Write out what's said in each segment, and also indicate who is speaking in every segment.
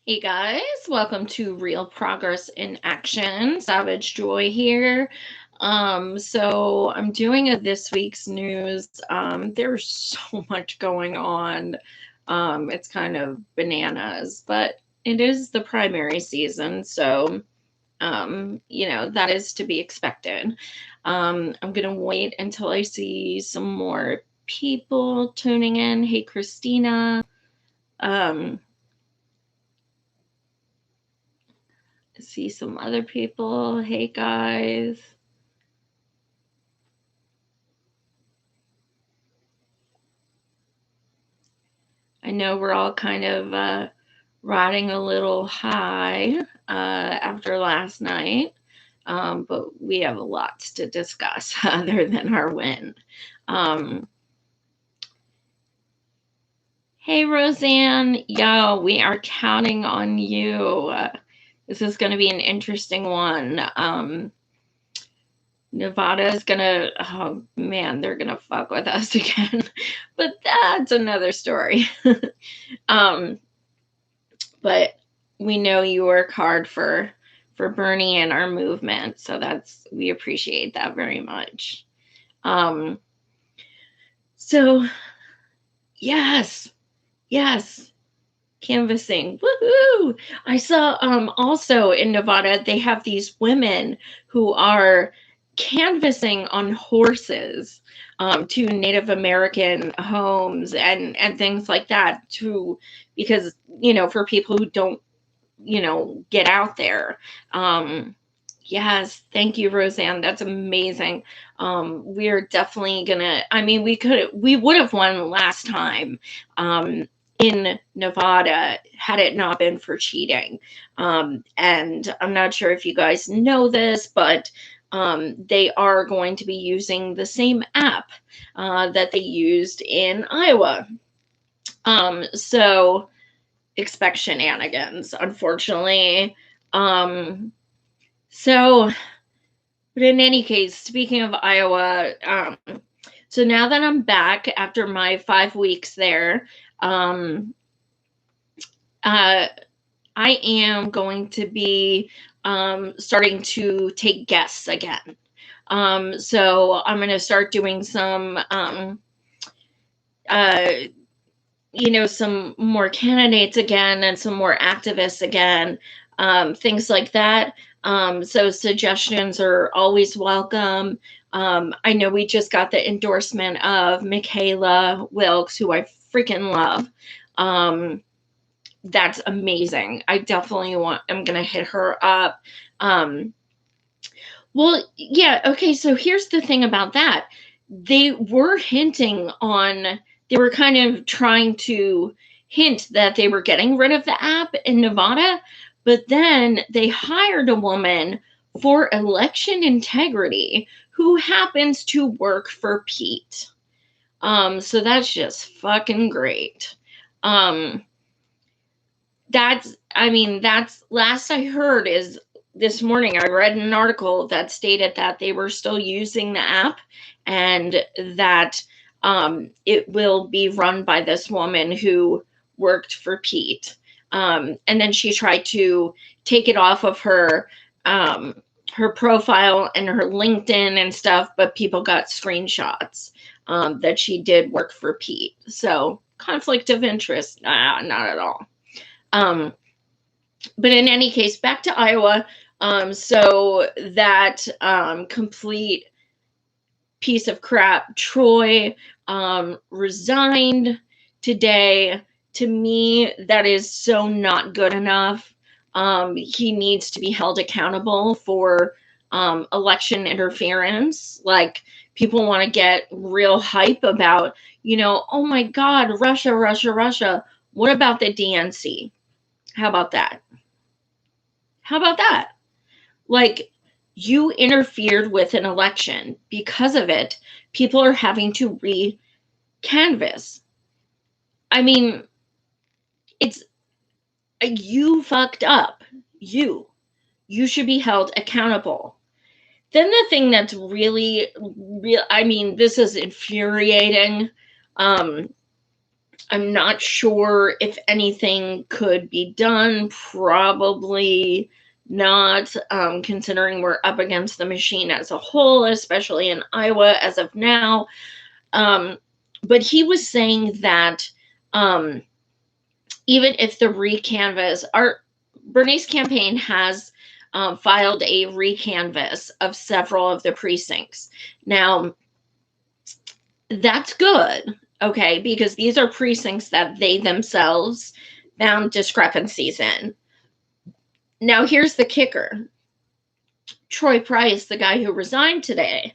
Speaker 1: Hey guys, welcome to Real Progress in Action. Savage Joy here. So I'm doing a this week's news. There's so much going on. It's kind of bananas, but it is the primary season, so that is to be expected. I'm gonna wait until I see some more people tuning in. Hey Christina. Um, see some other people. Hey guys. I know we're all kind of riding a little high after last night, but we have lots to discuss other than our win. Um, hey Roseanne, yo, we are counting on you. This is going to be an interesting one. Nevada is gonna, oh man, they're gonna fuck with us again, but that's another story. um, but we know you work hard for Bernie and our movement, so we appreciate that very much. Um, so yes, yes, canvassing, woohoo! I saw also in Nevada they have these women who are canvassing on horses to Native American homes and things like that because for people who don't get out there. Yes, thank you, Roseanne. That's amazing. We're definitely gonna, I mean, we would have won last time in Nevada had it not been for cheating. And I'm not sure if you guys know this, but they are going to be using the same app that they used in Iowa. So expect shenanigans, unfortunately. Um, so, but in any case, speaking of Iowa, so now that I'm back after my 5 weeks there, um, uh, I am going to be starting to take guests again. So I'm going to start doing some uh, some more candidates again and some more activists again, things like that. So suggestions are always welcome. I know we just got the endorsement of Michaela Wilkes, who I freaking love. That's amazing. I definitely I'm going to hit her up. Well, yeah, okay, so here's the thing about that. They were they were kind of trying to hint that they were getting rid of the app in Nevada, but then they hired a woman for election integrity who happens to work for Pete. So that's just fucking great. Um, that's last I heard is this morning I read an article that stated that they were still using the app and that it will be run by this woman who worked for Pete. And then she tried to take it off of her profile and her LinkedIn and stuff, but people got screenshots that she did work for Pete. So conflict of interest, not at all. But in any case, back to Iowa. So that complete piece of crap, Troy, resigned today. To me, that is so not good enough. He needs to be held accountable for election interference. Like, people want to get real hype about, oh my God, Russia, Russia, Russia. What about the DNC? How about that? How about that? Like, you interfered with an election. Because of it, people are having to re-canvass. I mean, it's you fucked up. You should be held accountable. Then the thing that's really real, I mean, this is infuriating. Um, I'm not sure if anything could be done. Probably not, considering we're up against the machine as a whole, especially in Iowa as of now. But he was saying that um, even if the recanvass, Bernie's campaign has filed a recanvass of several of the precincts. Now, that's good, okay, because these are precincts that they themselves found discrepancies in. Now, here's the kicker. Troy Price, the guy who resigned today,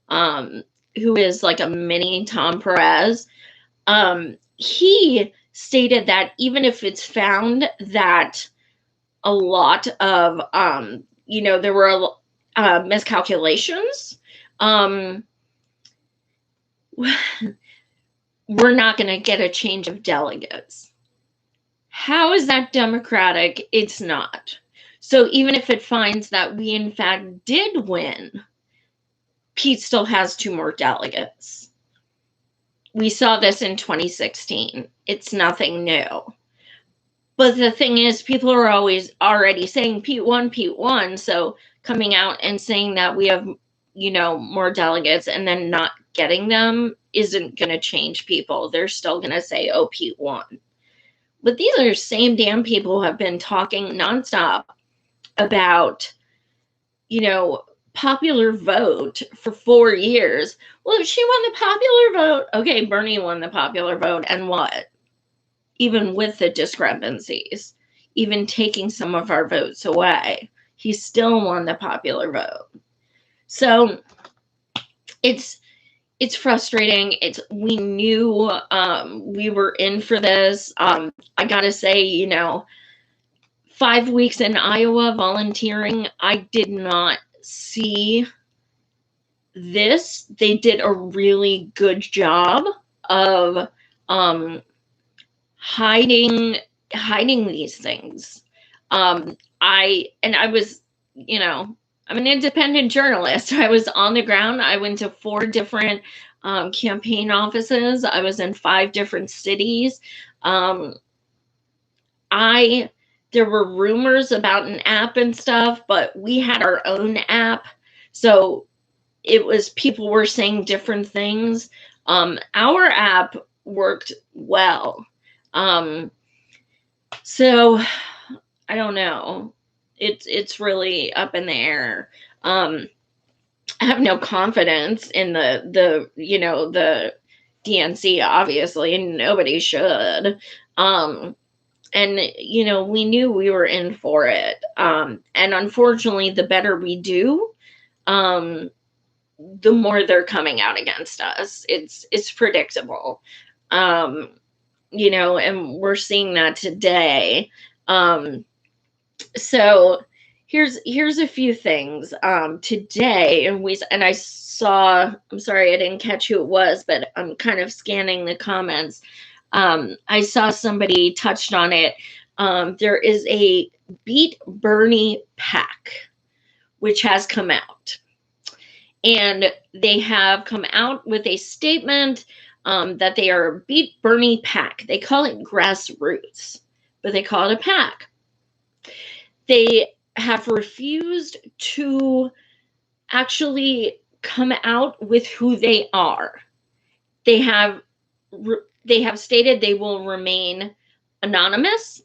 Speaker 1: who is like a mini Tom Perez, he stated that even if it's found that a lot of, there were miscalculations, we're not going to get a change of delegates. How is that democratic? It's not. So even if it finds that we in fact did win, Pete still has 2 more delegates. We saw this in 2016. It's nothing new. But the thing is, people are always already saying Pete won. So coming out and saying that we have, more delegates and then not getting them isn't going to change people. They're still going to say, oh, Pete won. But these are the same damn people who have been talking nonstop about, popular vote for 4 years. Well, if she won the popular vote, okay, Bernie won the popular vote, and what? Even with the discrepancies, even taking some of our votes away, he still won the popular vote. So it's frustrating. We knew we were in for this. I gotta say, 5 weeks in Iowa volunteering, I did not see this. They did a really good job of hiding these things. I was, I'm an independent journalist. I was on the ground. I went to 4 different campaign offices. I was in 5 different cities. There were rumors about an app and stuff, but we had our own app. So it was, people were saying different things. Our app worked well. So I don't know. It's really up in the air. I have no confidence in the DNC, obviously, and nobody should. And, we knew we were in for it. And unfortunately, the better we do, the more they're coming out against us. It's predictable. And we're seeing that today. So here's a few things. Today, and I saw, I'm sorry, I didn't catch who it was, but I'm kind of scanning the comments. I saw somebody touched on it. There is a Beat Bernie PAC, which has come out. And they have come out with a statement that they are a Beat Bernie PAC. They call it grassroots, but they call it a PAC. They have refused to actually come out with who they are. They have stated they will remain anonymous.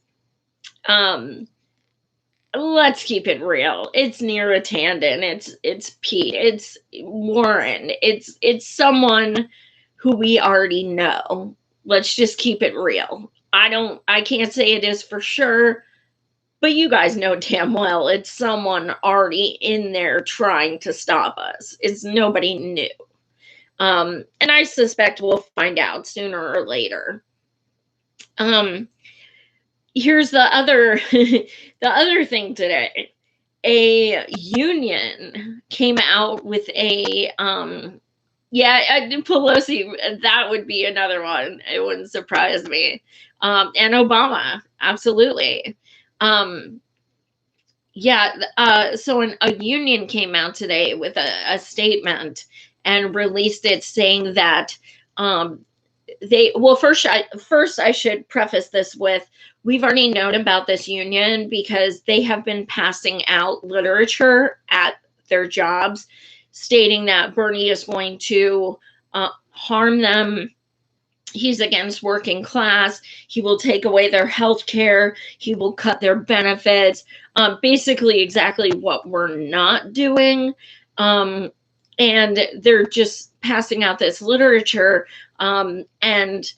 Speaker 1: Let's keep it real. It's Neera Tanden. It's Pete. It's Warren. It's someone who we already know. Let's just keep it real. I can't say it is for sure, but you guys know damn well it's someone already in there trying to stop us. It's nobody new. And I suspect we'll find out sooner or later. Here's the other thing today. A union came out with a Pelosi, that would be another one. It wouldn't surprise me. And Obama, absolutely. So a union came out today with a statement and released it saying that first I should preface this with, we've already known about this union because they have been passing out literature at their jobs stating that Bernie is going to harm them. He's against working class. He will take away their health care. He will cut their benefits. Basically exactly what we're not doing. And they're just passing out this literature. And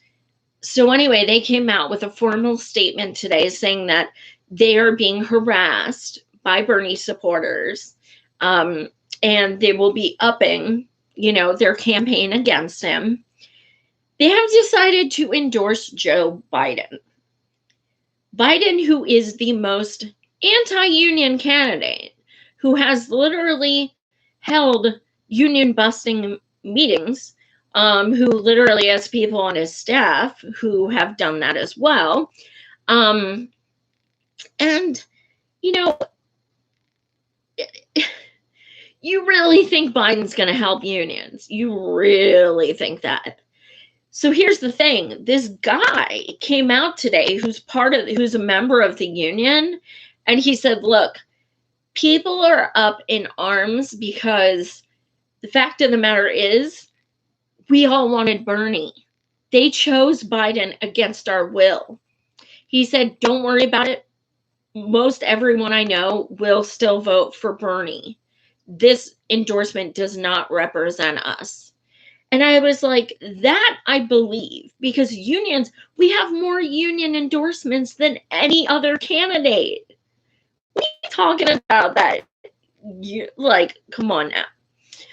Speaker 1: so anyway, they came out with a formal statement today saying that they are being harassed by Bernie supporters. And they will be upping, their campaign against him. They have decided to endorse Joe Biden. Biden, who is the most anti-union candidate, who has literally held union busting meetings, who literally has people on his staff who have done that as well. And, you really think Biden's going to help unions? You really think that? So here's the thing. This guy came out today who's a member of the union, and he said, look, people are up in arms because the fact of the matter is we all wanted Bernie. They chose Biden against our will. He said, don't worry about it. Most everyone I know will still vote for Bernie. This endorsement does not represent us. And I was like, that I believe, because unions, we have more union endorsements than any other candidate. What are you talking about that? Come on now.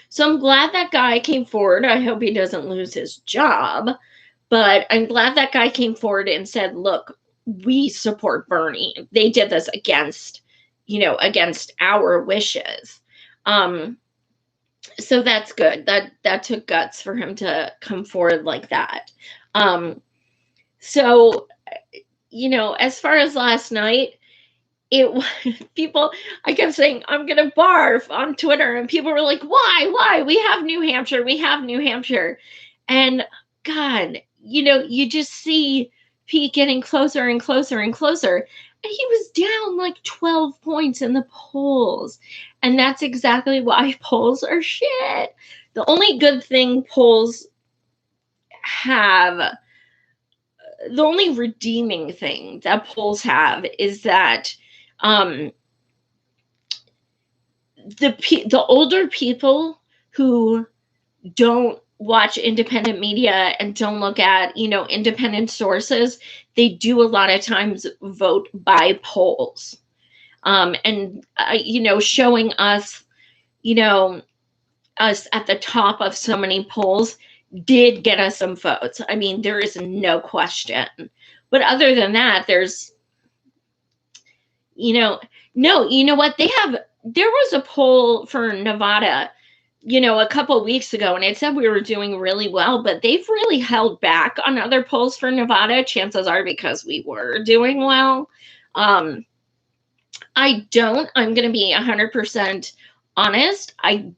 Speaker 1: So I'm glad that guy came forward. I hope he doesn't lose his job. But I'm glad that guy came forward and said, look, we support Bernie. They did this against our wishes. So that's good. That took guts for him to come forward like that. So, as far as last night, I kept saying, I'm going to barf on Twitter, and people were like, why? We have New Hampshire. And God, you just see Pete getting closer and closer and closer. And he was down like 12 points in the polls. And that's exactly why polls are shit. The only good thing polls have, the only redeeming thing that polls have is that the older people who don't watch independent media and don't look at, independent sources, they do a lot of times vote by polls. And showing us, us at the top of so many polls did get us some votes. I mean, there is no question. But other than that, there's, no, you know what? There was a poll for Nevada, a couple weeks ago, and it said we were doing really well, but they've really held back on other polls for Nevada. Chances are because we were doing well. I'm going to be 100% honest. I'm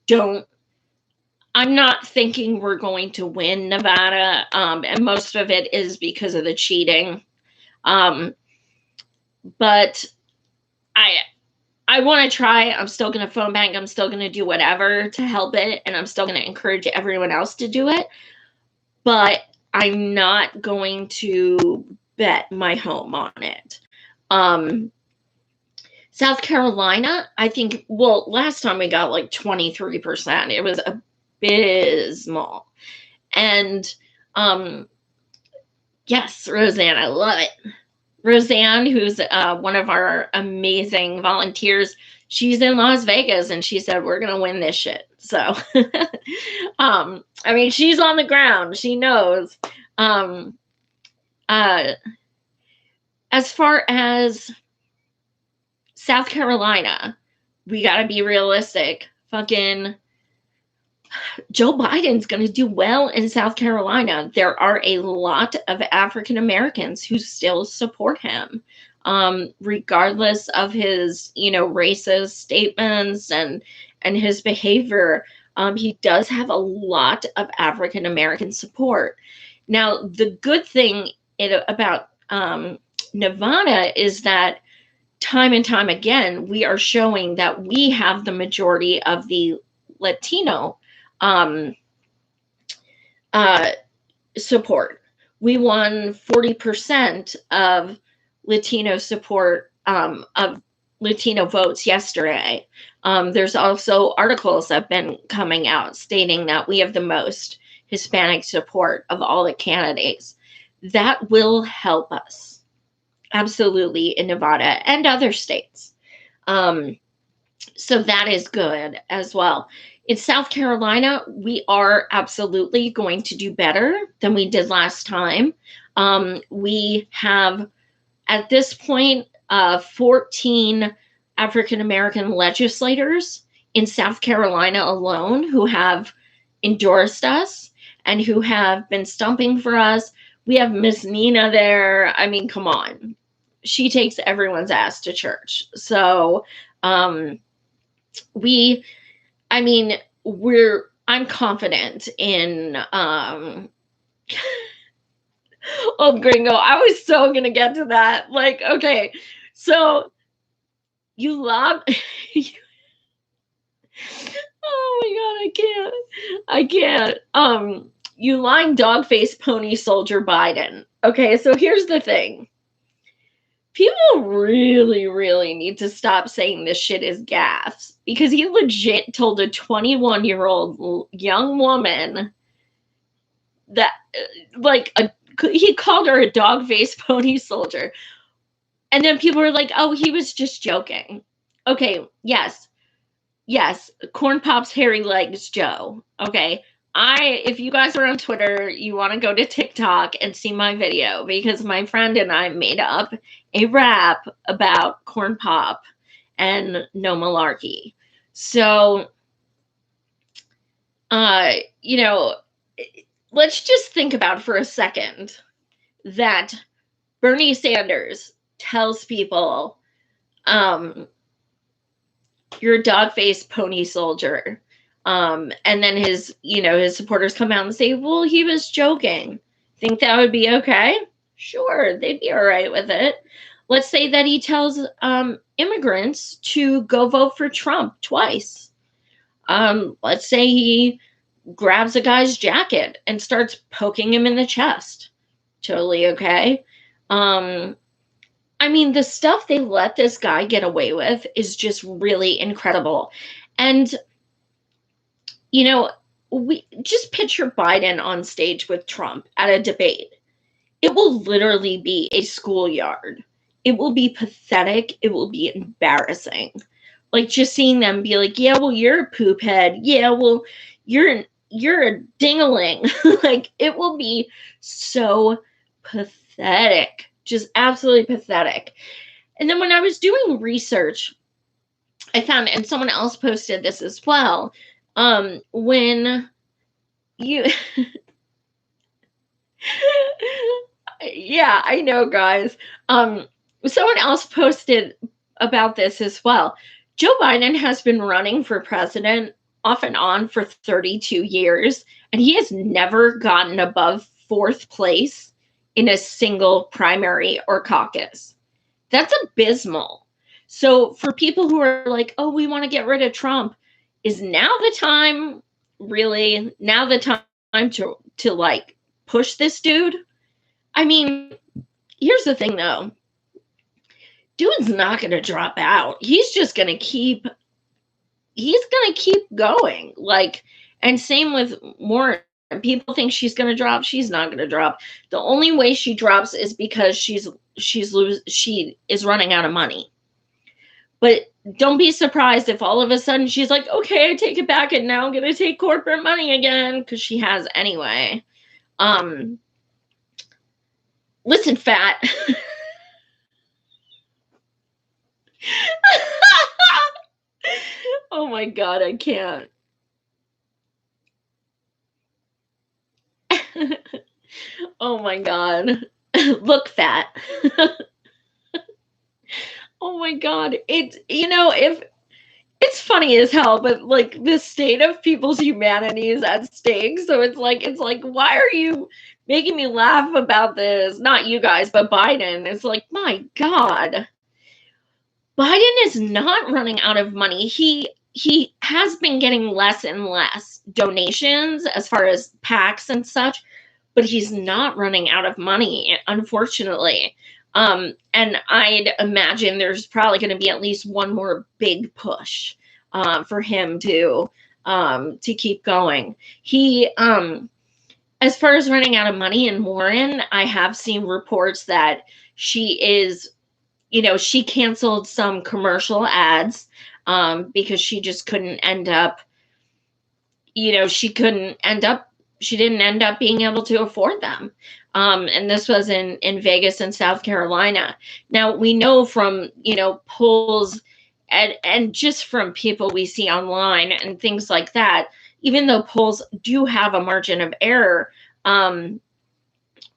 Speaker 1: not thinking we're going to win Nevada. And most of it is because of the cheating. But I want to try. I'm still going to phone bank. I'm still going to do whatever to help it. And I'm still going to encourage everyone else to do it. But I'm not going to bet my home on it. South Carolina, I think, last time we got like 23%. It was abysmal. And yes, Roseanne, I love it. Roseanne, who's one of our amazing volunteers, she's in Las Vegas, and she said, we're going to win this shit. So, she's on the ground. She knows. As far as South Carolina, we got to be realistic. Fucking Joe Biden's going to do well in South Carolina. There are a lot of African Americans who still support him, regardless of his, racist statements and his behavior. He does have a lot of African American support. Now, the good thing about Nevada is that time and time again, we are showing that we have the majority of the Latino um, support. We won 40% of Latino support of Latino votes yesterday. There's also articles that have been coming out stating that we have the most Hispanic support of all the candidates. That will help us absolutely in Nevada and other states. So that is good as well. In South Carolina, we are absolutely going to do better than we did last time. We have, at this point, 14 African American legislators in South Carolina alone who have endorsed us and who have been stumping for us. We have Miss Nina there. I mean, come on. She takes everyone's ass to church. So, I'm confident in, oh, Gringo, I was so going to get to that. Like, okay, so you love, oh my God, I can't. You lying dog face pony soldier Biden. Okay, so here's the thing. People really, really need to stop saying this shit is gas, because he legit told a 21-year-old young woman that, he called her a dog face pony soldier. And then people were like, oh, he was just joking. Okay, yes, Corn Pop's hairy legs Joe. Okay, if you guys are on Twitter, you want to go to TikTok and see my video, because my friend and I made up a rap about Corn Pop and no malarkey. So, let's just think about for a second that Bernie Sanders tells people, you're a dog-faced pony soldier. And then his supporters come out and say, well, he was joking. Think that would be okay? Sure, they'd be all right with it. Let's say that he tells immigrants to go vote for Trump twice. Let's say he grabs a guy's jacket and starts poking him in the chest. Totally okay. The stuff they let this guy get away with is just really incredible. And, we just picture Biden on stage with Trump at a debate. It will literally be a schoolyard. It will be pathetic. It will be embarrassing. Like, just seeing them be like, yeah, well, you're a poop head. Yeah, well, you're a ding-a-ling. Like, it will be so pathetic. Just absolutely pathetic. And then when I was doing research, I found, and someone else posted this as well, when you yeah, I know, guys. Someone else posted about this as well. Joe Biden has been running for president off and on for 32 years, and he has never gotten above 4th place in a single primary or caucus. That's abysmal. So for people who are like, oh, we want to get rid of Trump, is now the time, really, now the time to like push this dude? Here's the thing though. Dude's not going to drop out. He's just going to keep going. Like, and same with Warren. People think she's going to drop. She's not going to drop. The only way she drops is because she is running out of money. But don't be surprised if all of a sudden she's like, okay, I take it back, and now I'm going to take corporate money again, because she has anyway. Listen, fat. Oh my God, I can't. Oh my God. Look, fat. Oh my God. If it's funny as hell, but like the state of people's humanity is at stake. So it's like, why are you making me laugh about this? Not you guys, but Biden. It's like, my God. Biden is not running out of money. He has been getting less and less donations as far as PACs and such, but he's not running out of money, unfortunately. And I'd imagine there's probably going to be at least one more big push for him to keep going. He, as far as running out of money in Warren, I have seen reports that she is, she canceled some commercial ads because she just couldn't end up, she didn't end up being able to afford them. And this was in Vegas and South Carolina. Now, we know from, polls and just from people we see online and things like that, even though polls do have a margin of error,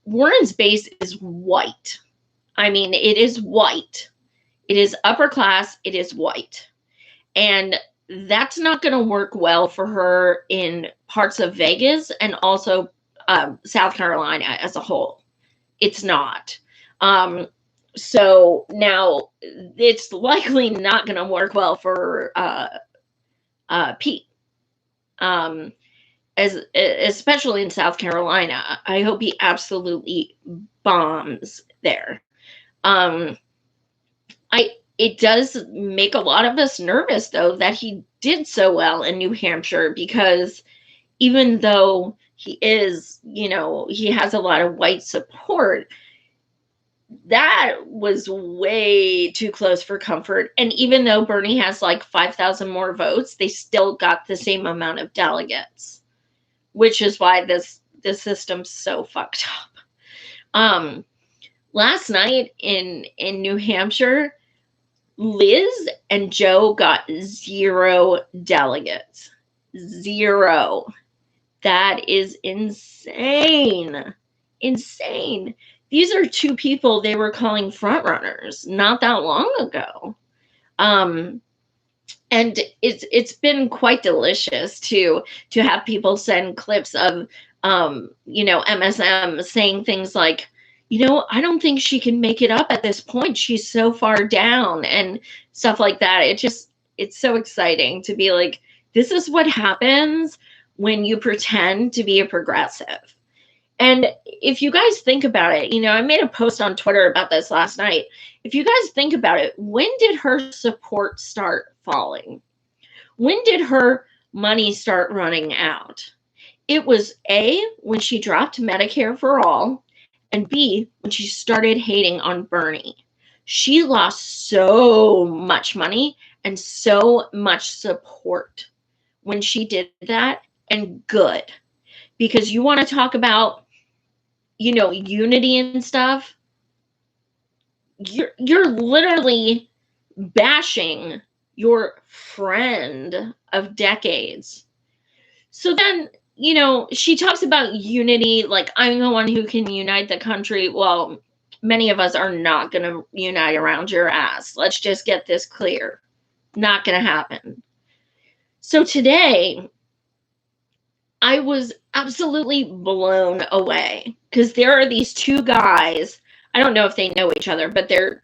Speaker 1: Warren's base is white. I mean, it is white. It is upper class. It is white. And that's not going to work well for her in parts of Vegas and also South Carolina as a whole. It's not. So now it's likely not going to work well for Pete, especially in South Carolina. I hope he absolutely bombs there. It does make a lot of us nervous, though, that he did so well in New Hampshire, because even though he is, he has a lot of white support, that was way too close for comfort. And even though Bernie has like 5,000 more votes, they still got the same amount of delegates, which is why this system's so fucked up. Last night in New Hampshire, Liz and Joe got 0 delegates. 0. That is insane. Insane. These are 2 people they were calling frontrunners not that long ago. And it's been quite delicious to have people send clips of MSM saying things like, I don't think she can make it up at this point. She's so far down and stuff like that. It's so exciting to be like, this is what happens when you pretend to be a progressive. And if you guys think about it, I made a post on Twitter about this last night. If you guys think about it, when did her support start falling? When did her money start running out? It was A, when she dropped Medicare for all, and B, when she started hating on Bernie. She lost so much money and so much support when she did that, and good. Because you want to talk about, unity and stuff, you're literally bashing your friend of decades. So then, she talks about unity, like, I'm the one who can unite the country. Well, many of us are not going to unite around your ass. Let's just get this clear. Not going to happen. So today, I was absolutely blown away, because there are these 2 guys. I don't know if they know each other, but they're,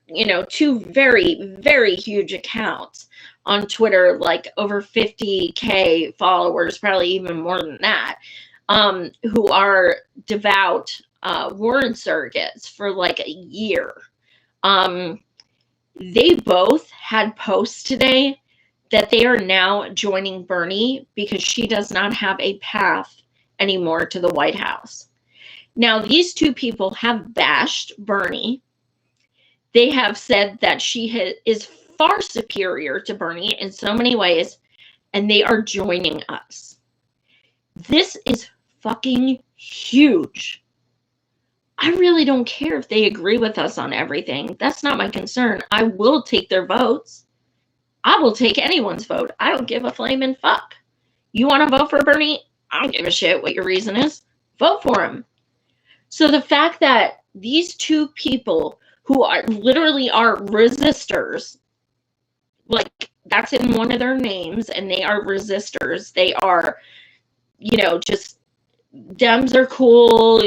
Speaker 1: 2 very, very huge accounts on Twitter, like over 50K followers, probably even more than that, who are devout Warren surrogates for like a year. They both had posts today that they are now joining Bernie because she does not have a path anymore to the White House. Now, these 2 people have bashed Bernie. They have said that she is far superior to Bernie in so many ways, and they are joining us. This is fucking huge. I really don't care if they agree with us on everything. That's not my concern. I will take their votes. I will take anyone's vote. I don't give a flaming fuck. You want to vote for Bernie? I don't give a shit what your reason is. Vote for him. So the fact that these 2 people who are literally are resistors, like that's in one of their names, and they are resistors. They are, just Dems are cool,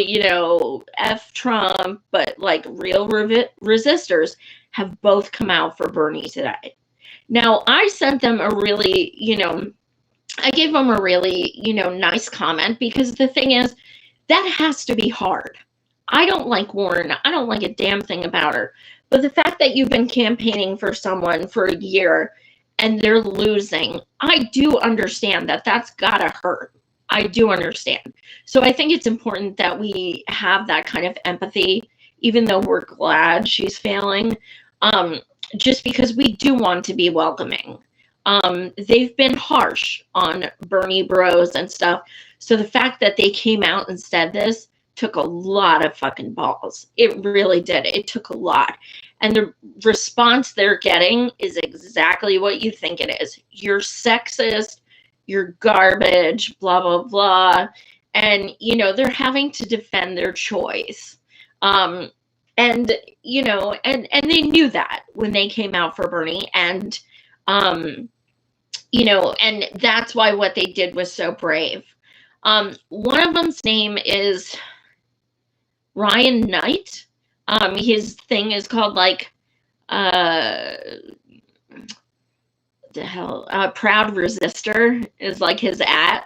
Speaker 1: F Trump, but like real resistors have both come out for Bernie today. Now, I sent them a really, I gave them a really, nice comment, because the thing is, that has to be hard. I don't like Warren. I don't like a damn thing about her. But the fact that you've been campaigning for someone for a year and they're losing, I do understand that that's gotta hurt. I do understand. So I think it's important that we have that kind of empathy, even though we're glad she's failing, just because we do want to be welcoming. They've been harsh on Bernie bros and stuff. So the fact that they came out and said this took a lot of fucking balls. It really did. It took a lot. And the response they're getting is exactly what you think it is. You're sexist, you're garbage, blah, blah, blah. And, they're having to defend their choice. And they knew that when they came out for Bernie. And, and that's why what they did was so brave. One of them's name is Ryan Knight. His thing is called like, the hell, Proud Resistor is like his at.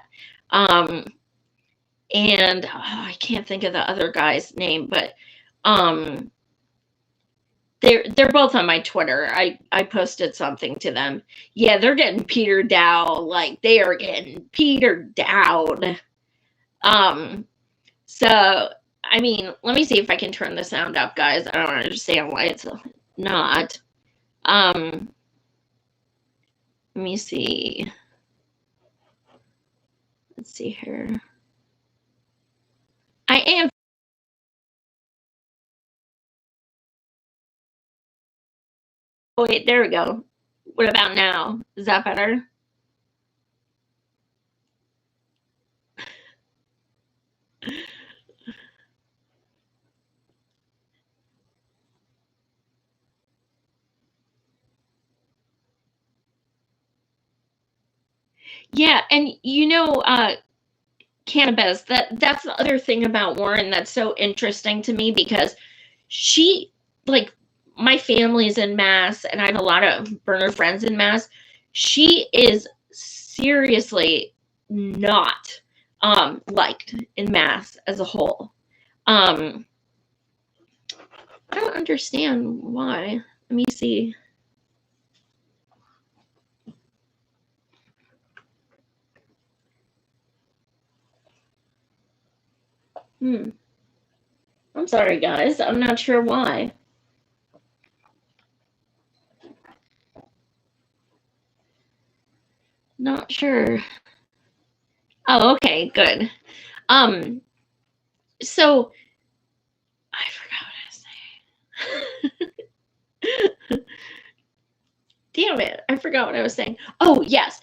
Speaker 1: And I can't think of the other guy's name, but they're both on my Twitter. I posted something to them. Yeah, they're getting petered down. Like, they are getting petered down. So, I mean, let me see if I can turn the sound up, guys. I don't understand why it's not. Let me see. Let's see here. I am. Oh, wait, there we go. What about now? Is that better? Yeah, and Cannabis, that's the other thing about Warren that's so interesting to me, because she, like, my family's in Mass, and I have a lot of burner friends in Mass. She is seriously not liked in Mass as a whole. I don't understand why. Let me see. I'm sorry, guys. I'm not sure why. Not sure. Oh, okay, good. So I forgot what I was saying. Damn it, I forgot what I was saying. Oh, yes.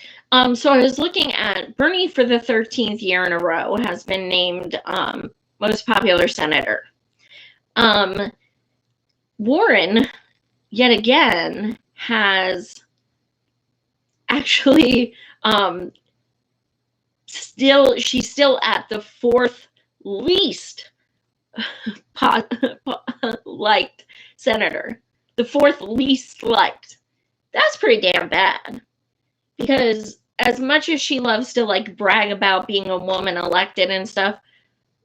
Speaker 1: So I was looking at Bernie for the 13th year in a row has been named most popular senator. Warren, yet again, has actually she's still at the fourth least liked senator. The fourth least liked. That's pretty damn bad. Because as much as she loves to like brag about being a woman elected and stuff,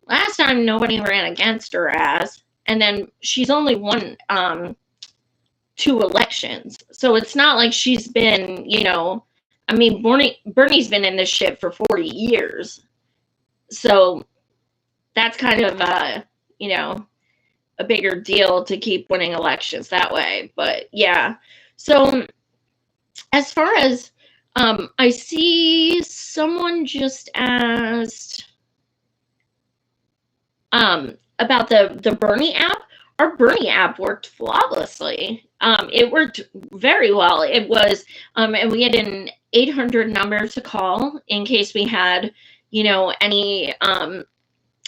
Speaker 1: last time nobody ran against her ass. And then she's only won 2 elections. So it's not like she's been, I mean, Bernie's been in this shit for 40 years. So that's kind of, a bigger deal to keep winning elections that way. But yeah. So as far as, I see someone just asked about the Bernie app. Our Bernie app worked flawlessly. It worked very well. It was, and we had an 800 number to call in case we had, any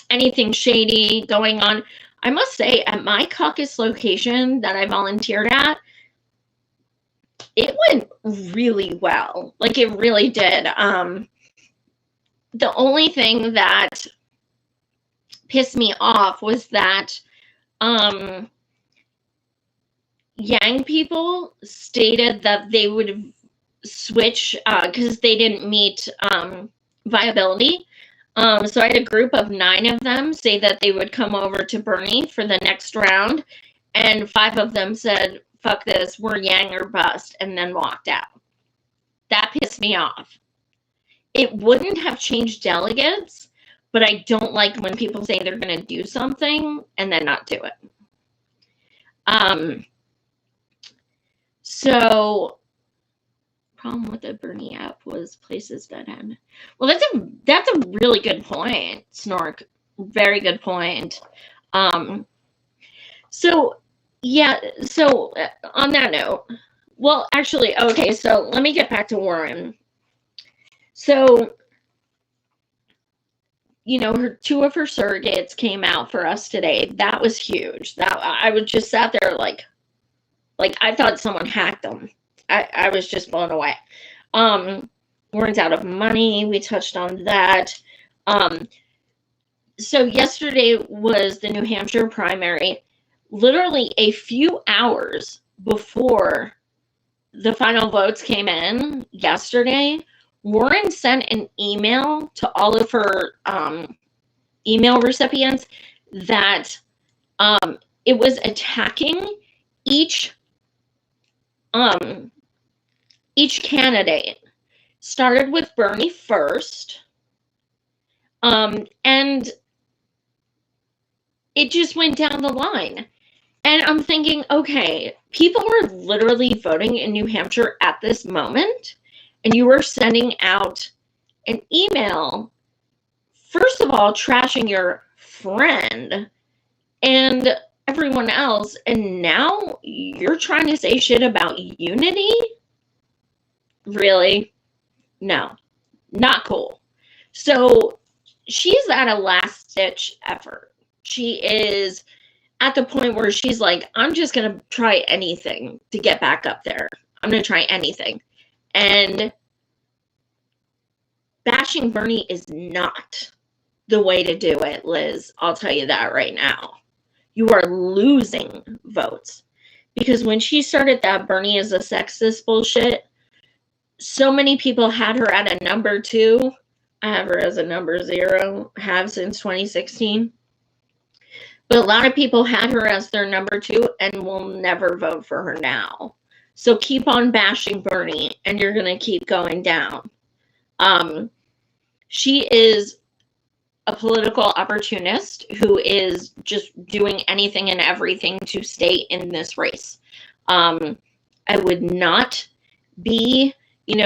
Speaker 1: anything shady going on. I must say, at my caucus location that I volunteered at, it went really well. Like, it really did. The only thing that pissed me off was that Yang people stated that they would switch because they didn't meet viability. So I had a group of 9 of them say that they would come over to Bernie for the next round, and 5 of them said, fuck this, we're Yang or bust, and then walked out. That pissed me off. It wouldn't have changed delegates, but I don't like when people say they're going to do something and then not do it. So, problem with the Bernie app was places that had. Well, that's a really good point, Snork. Very good point. So yeah. So on that note, well, actually, okay. So let me get back to Warren. So, you know, 2 of her surrogates came out for us today. That was huge. That I would just sat there like I thought someone hacked them. I was just blown away. Warren's out of money. We touched on that. So yesterday was the New Hampshire primary. Literally a few hours before the final votes came in yesterday, Warren sent an email to all of her email recipients that it was attacking each candidate. Started with Bernie first, and it just went down the line. And I'm thinking, okay, people are literally voting in New Hampshire at this moment, and you are sending out an email, first of all, trashing your friend and everyone else, and now you're trying to say shit about unity? Really? No, not cool. So she's at a last-ditch effort. She is at the point where she's like, I'm just going to try anything to get back up there. I'm going to try anything. And bashing Bernie is not the way to do it, Liz. I'll tell you that right now. You are losing votes. Because when she started that Bernie is a sexist bullshit, so many people had her at a number 2. I have her as a number 0, have since 2016. But a lot of people had her as their number 2 and will never vote for her now. So keep on bashing Bernie and you're going to keep going down. She is a political opportunist who is just doing anything and everything to stay in this race. I would not be,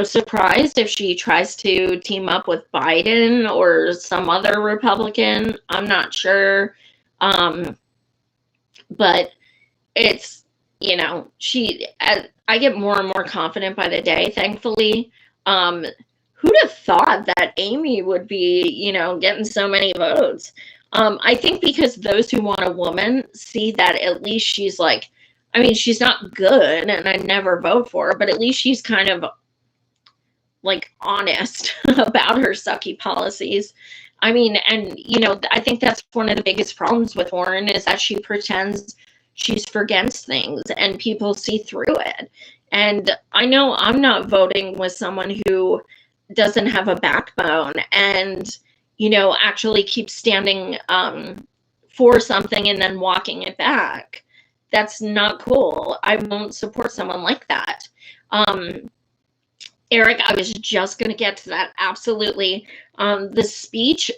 Speaker 1: surprised if she tries to team up with Biden or some other Republican. I'm not sure. But it's, I get more and more confident by the day, thankfully. Who'd have thought that Amy would be, getting so many votes? I think because those who want a woman see that at least she's like, she's not good and I never vote for her, but at least she's kind of like honest about her sucky policies. I think that's one of the biggest problems with Warren is that she pretends she's for against things and people see through it. And I know I'm not voting with someone who doesn't have a backbone and, actually keeps standing for something and then walking it back. That's not cool. I won't support someone like that. Eric, I was just going to get to that. Absolutely. The speech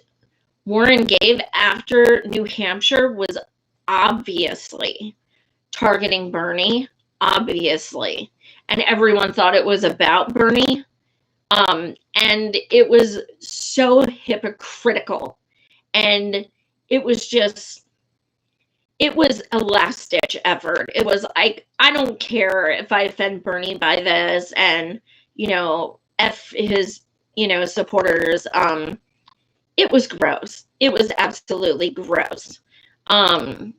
Speaker 1: Warren gave after New Hampshire was obviously targeting Bernie, obviously. And everyone thought it was about Bernie. And it was so hypocritical. And it was a last-ditch effort. It was like, I don't care if I offend Bernie by this and, F his, supporters. It was gross. It was absolutely gross. Warren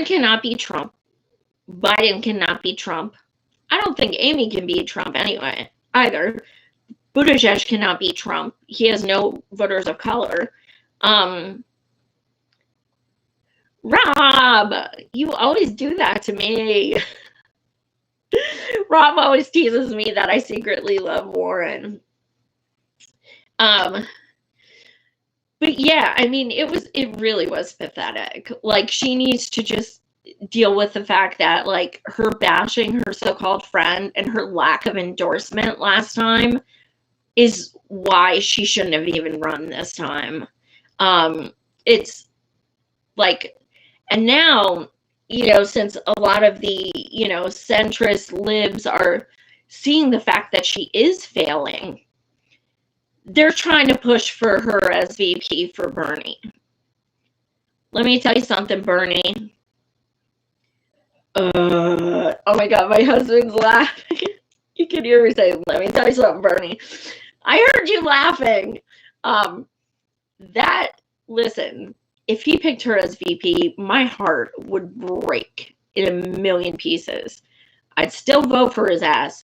Speaker 1: cannot be Trump. Biden cannot beat Trump. I don't think Amy can beat Trump anyway, either. Buttigieg cannot beat Trump. He has no voters of color. Rob, you always do that to me. Rob always teases me that I secretly love Warren. But yeah, I mean, it really was pathetic. Like, she needs to just deal with the fact that, like, her bashing her so-called friend and her lack of endorsement last time is why she shouldn't have even run this time. It's like, and now, you know, since a lot of the, you know, centrist libs are seeing the fact that she is failing, they're trying to push for her as VP for Bernie. Let me tell you something, Bernie. Oh my God, my husband's laughing. You can hear me say, let me tell you something, Bernie. I heard you laughing. Listen, if he picked her as VP, my heart would break in a million pieces. I'd still vote for his ass,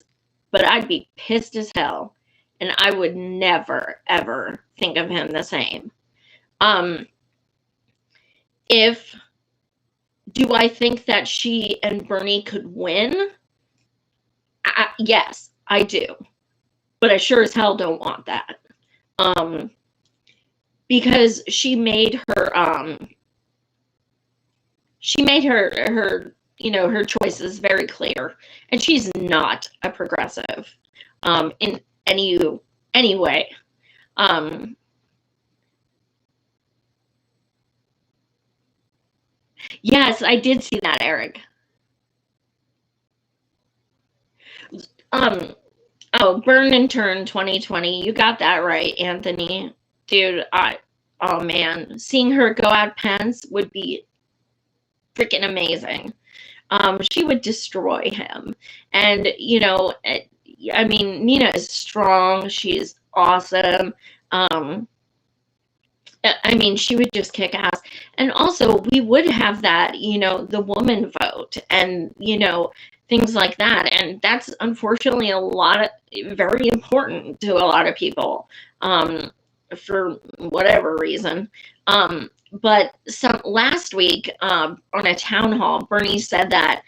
Speaker 1: but I'd be pissed as hell. And I would never, ever think of him the same. Do I think that she and Bernie could win? Yes, I do. But I sure as hell don't want that. Because she made her, you know, her choices very clear. And she's not a progressive, in any way. Yes, I did see that, Eric. Oh, Burn and Turn 2020. You got that right, Anthony. Dude, oh man, seeing her go out Pence would be freaking amazing. She would destroy him. And, you know, I mean, Nina is strong. She's awesome. I mean, she would just kick ass. And also, we would have that, you know, the woman vote and, you know, things like that. And that's unfortunately very important to a lot of people, for whatever reason. But last week, on a town hall, Bernie said that,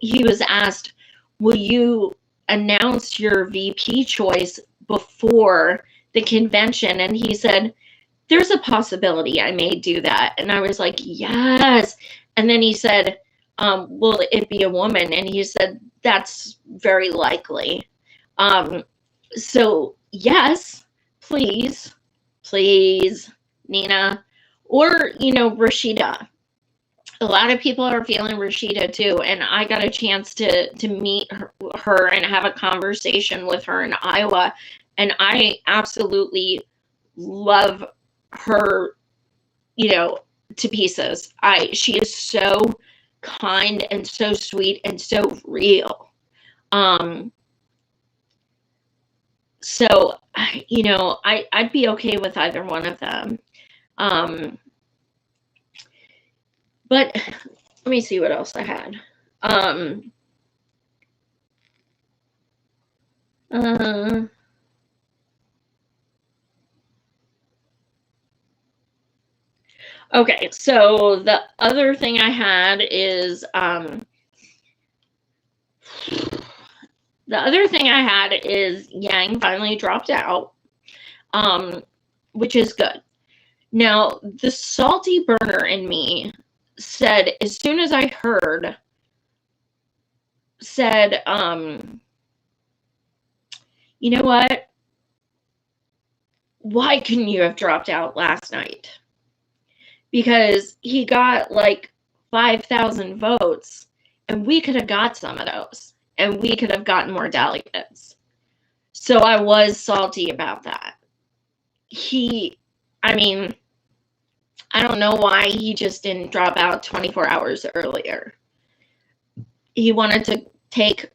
Speaker 1: he was asked, will you announce your VP choice before the convention? And he said, there's a possibility I may do that. And I was like, yes. And then he said, will it be a woman? And he said, that's very likely. So yes, please, Nina, or, you know, Rashida. A lot of people are feeling Rashida too. And I got a chance to meet her and have a conversation with her in Iowa. And I absolutely love her, you know, to pieces. She is so kind and so sweet and so real. So, you know, I'd be okay with either one of them. But let me see what else I had. Okay, so the other thing I had is, Yang finally dropped out, which is good. Now, the salty burner in me said, as soon as I heard, you know what? Why couldn't you have dropped out last night? Because he got like 5,000 votes, and we could have got some of those, and we could have gotten more delegates. So I was salty about that. I mean, I don't know why he just didn't drop out 24 hours earlier. He wanted to take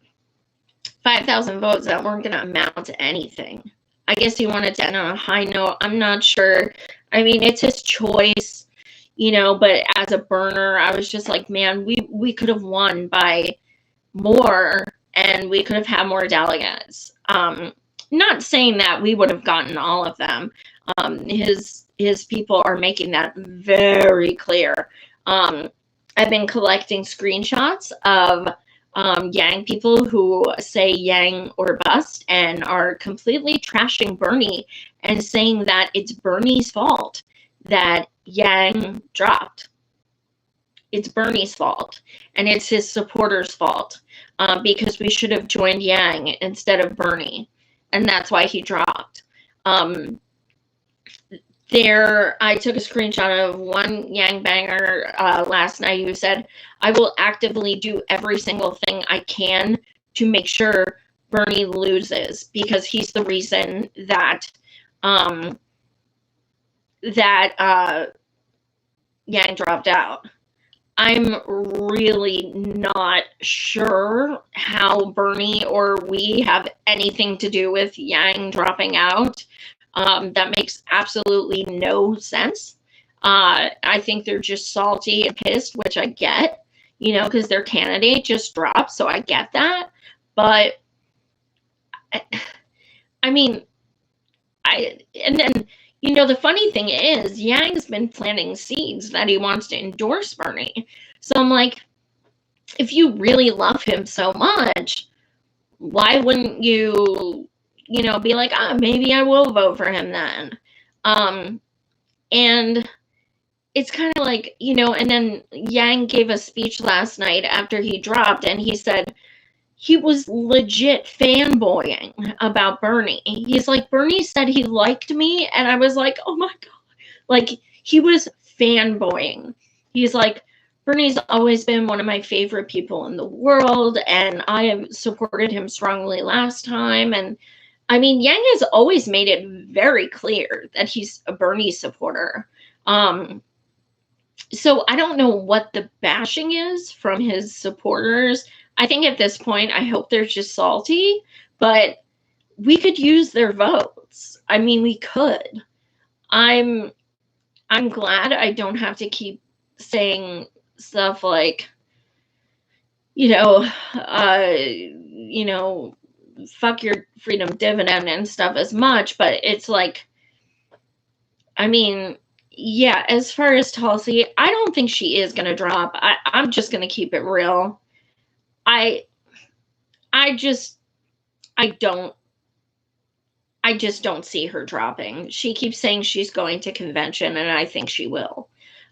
Speaker 1: 5,000 votes that weren't going to amount to anything. I guess he wanted to end on a high note. I'm not sure. I mean, it's his choice. but as a burner, I was just like, man, we could have won by more, and we could have had more delegates. Not saying that we would have gotten all of them. His people are making that very clear. I've been collecting screenshots of Yang people who say Yang or bust and are completely trashing Bernie and saying that it's Bernie's fault that Yang dropped. It's Bernie's fault, and it's his supporters' fault, because we should have joined Yang instead of Bernie, and that's why he dropped. I took a screenshot of one Yang banger last night who said, I will actively do every single thing I can to make sure Bernie loses, because he's the reason that Yang dropped out. I'm really not sure how Bernie or we have anything to do with Yang dropping out. That makes absolutely no sense. I think they're just salty and pissed, which I get, because their candidate just dropped, so I get that. But, I mean, and then, the funny thing is, Yang's been planting seeds that he wants to endorse Bernie. So I'm like, if you really love him so much, why wouldn't you, be like, maybe I will vote for him then. And it's kind of like, and then Yang gave a speech last night after he dropped, and he said he was legit fanboying about Bernie. He's like, Bernie said he liked me, and I was like, oh my God. Like, he was fanboying. He's like, Bernie's always been one of my favorite people in the world, and I have supported him strongly last time. And I mean, Yang has always made it very clear that he's a Bernie supporter. So I don't know what the bashing is from his supporters. I think at this point, I hope they're just salty, but we could use their votes. I mean, we could. I'm glad I don't have to keep saying stuff like, fuck your freedom dividend and stuff as much, but it's like, I mean, yeah, as far as Tulsi, I don't think she is going to drop. I'm just going to keep it real. I just don't see her dropping. She keeps saying she's going to convention, and I think she will.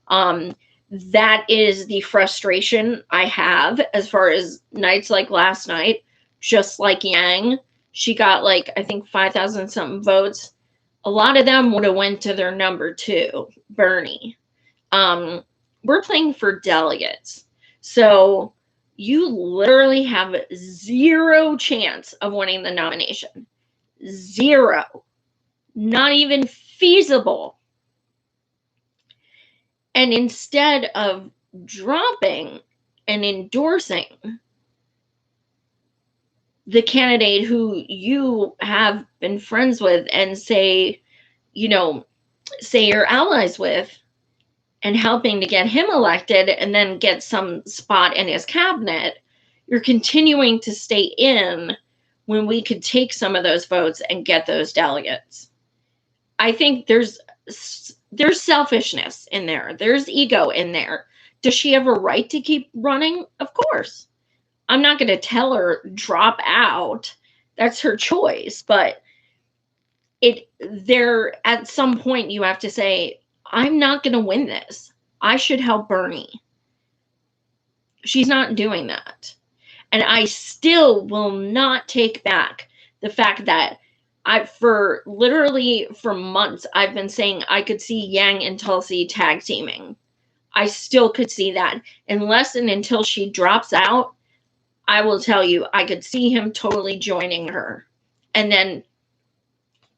Speaker 1: That is the frustration I have as far as nights like last night. Just like Yang, she got like, I think 5,000 something votes. A lot of them would have went to their number 2, Bernie. We're playing for delegates. So you literally have 0 chance of winning the nomination. 0. Not even feasible. And instead of dropping and endorsing the candidate who you have been friends with and say you're allies with, and helping to get him elected and then get some spot in his cabinet, you're continuing to stay in when we could take some of those votes and get those delegates. I think there's selfishness in there. There's ego in there. Does she have a right to keep running? Of course. I'm not going to tell her drop out. That's her choice. But at some point you have to say, I'm not going to win this. I should help Bernie. She's not doing that. And I still will not take back the fact that for months, I've been saying I could see Yang and Tulsi tag teaming. I still could see that. Unless and until she drops out, I will tell you, I could see him totally joining her. And then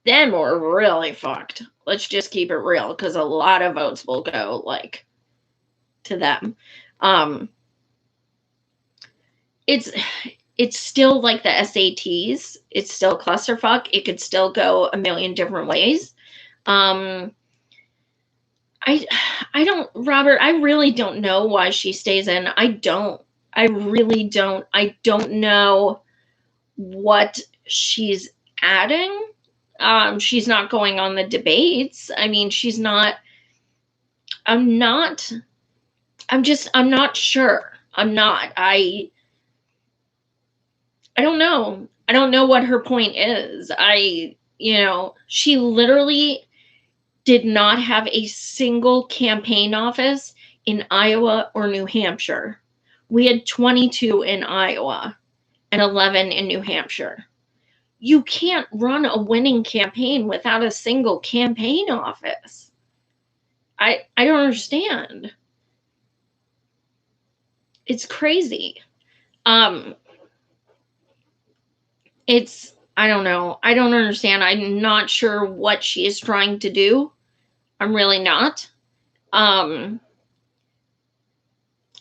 Speaker 1: we're really fucked. Let's just keep it real, because a lot of votes will go, like, to them. It's still like the SATs. It's still clusterfuck. It could still go a million different ways. I I don't, Robert, I really don't know why she stays in. I don't. I really don't. I don't know what she's adding. She's not going on the debates. I mean, she's not, I'm not, I'm not sure. I'm not. I don't know. I don't know what her point is. She literally did not have a single campaign office in Iowa or New Hampshire. We had 22 in Iowa and 11 in New Hampshire. You can't run a winning campaign without a single campaign office. I don't understand. It's crazy. Um it's I don't know. I don't understand. I'm not sure what she is trying to do. I'm really not. Um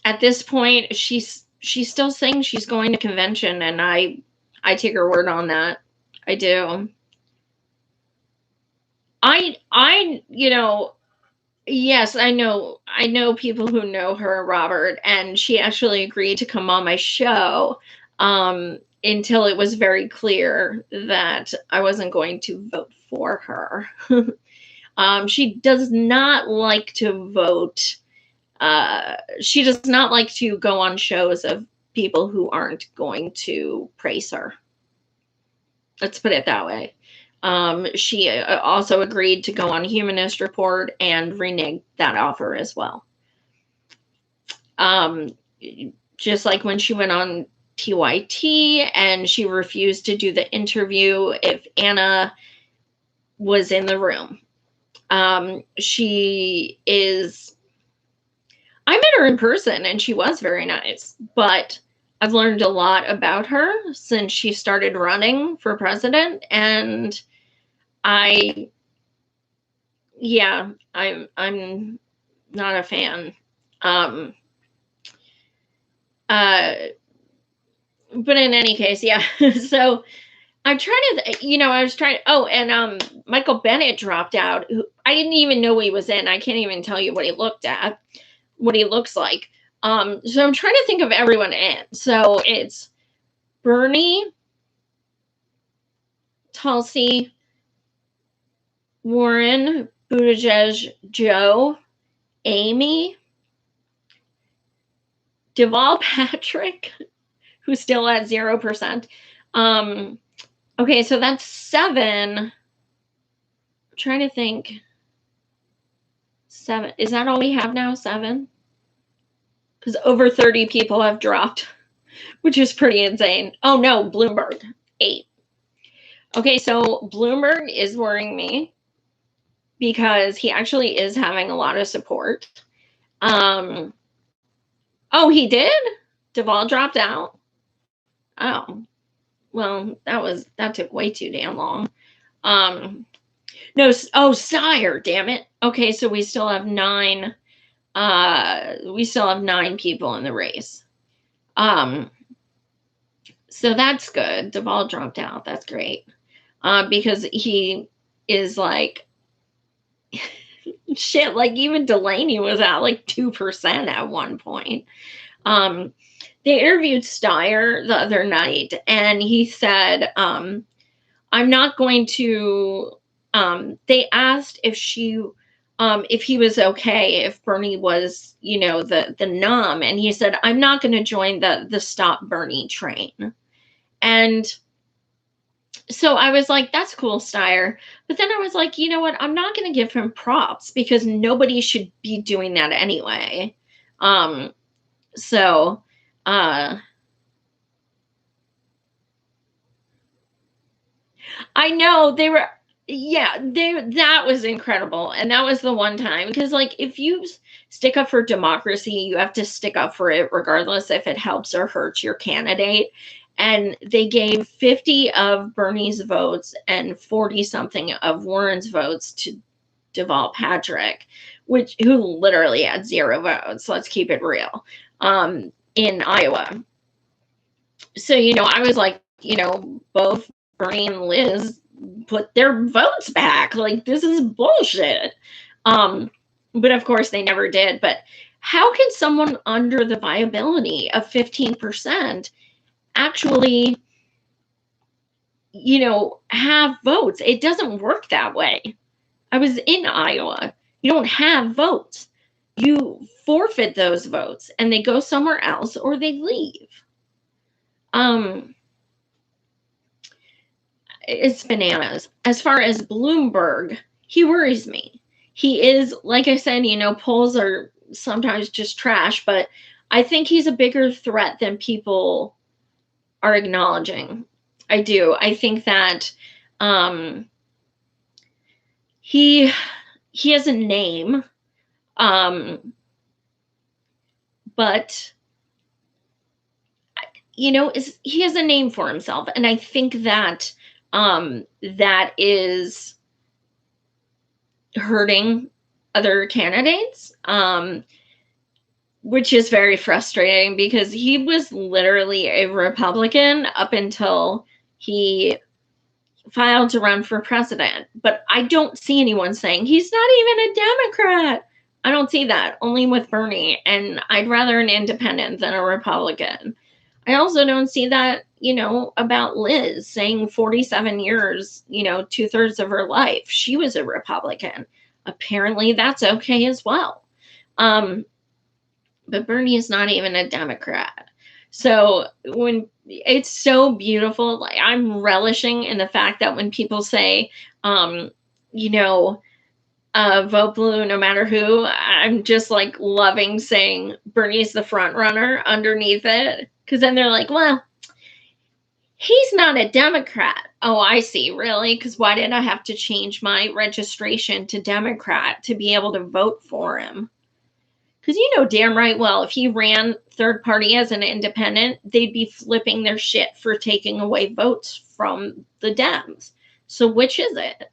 Speaker 1: at this point, she's still saying she's going to convention, and I take her word on that. I do. I yes, I know people who know her, Robert, and she actually agreed to come on my show until it was very clear that I wasn't going to vote for her. She does not like to vote. She does not like to go on shows of people who aren't going to praise her. Let's put it that way. She also agreed to go on Humanist Report and reneged that offer as well. Um, just like when she went on TYT and she refused to do the interview if Anna was in the room. She is, I met her in person and she was very nice, but I've learned a lot about her since she started running for president, and I yeah, I'm not a fan. Um uh but in any case, yeah. So I'm trying to, I was trying, oh, and Michael Bennett dropped out. Who, I didn't even know he was in. I can't even tell you what he looks like. So I'm trying to think of everyone in. So it's Bernie, Tulsi, Warren, Buttigieg, Joe, Amy, Deval Patrick, who's still at 0%. Okay, so that's 7. I'm trying to think. 7. Is that all we have now? 7? Because over 30 people have dropped, which is pretty insane. Oh no, Bloomberg, 8. Okay, so Bloomberg is worrying me because he actually is having a lot of support. Oh, he did? Deval dropped out? Oh, well, that took way too damn long. No, oh, Steyer, damn it. Okay, so we still have 9. We still have 9 people in the race. So that's good. Deval dropped out. That's great. Because he is like, shit, like even Delaney was at like 2% at one point. They interviewed Steyer the other night, and he said, I'm not going to, they asked if he was okay if Bernie was, the nom, and he said, I'm not going to join the Stop Bernie train. And so I was like, that's cool, Steyer. But then I was like, you know what? I'm not going to give him props because nobody should be doing that anyway. So, I know that was incredible. And that was the one time, because like, if you stick up for democracy, you have to stick up for it regardless if it helps or hurts your candidate. And they gave 50 of Bernie's votes and 40 something of Warren's votes to Deval Patrick, who literally had 0 votes. Let's keep it real. In Iowa. So, I was like, both Bernie and Liz put their votes back. Like, this is bullshit. But of course they never did. But how can someone under the viability of 15% actually, have votes? It doesn't work that way. I was in Iowa. You don't have votes. You forfeit those votes and they go somewhere else or they leave. It's bananas. As far as Bloomberg, he worries me. He is, like I said, polls are sometimes just trash, but I think he's a bigger threat than people are acknowledging. I do. I think that he has a name, but he has a name for himself, and I think that that is hurting other candidates, which is very frustrating because he was literally a Republican up until he filed to run for president. But I don't see anyone saying he's not even a Democrat. I don't see that, only with Bernie, and I'd rather an independent than a Republican. I also don't see that, about Liz saying 47 years, 2/3 of her life, she was a Republican. Apparently that's okay as well. But Bernie is not even a Democrat. So when it's so beautiful, like I'm relishing in the fact that when people say, vote blue no matter who, I'm just like loving saying Bernie's the front runner underneath it. Because then they're like, well, he's not a Democrat. Oh, I see. Really? Because why did I have to change my registration to Democrat to be able to vote for him? Because damn right well, if he ran third party as an independent, they'd be flipping their shit for taking away votes from the Dems. So which is it?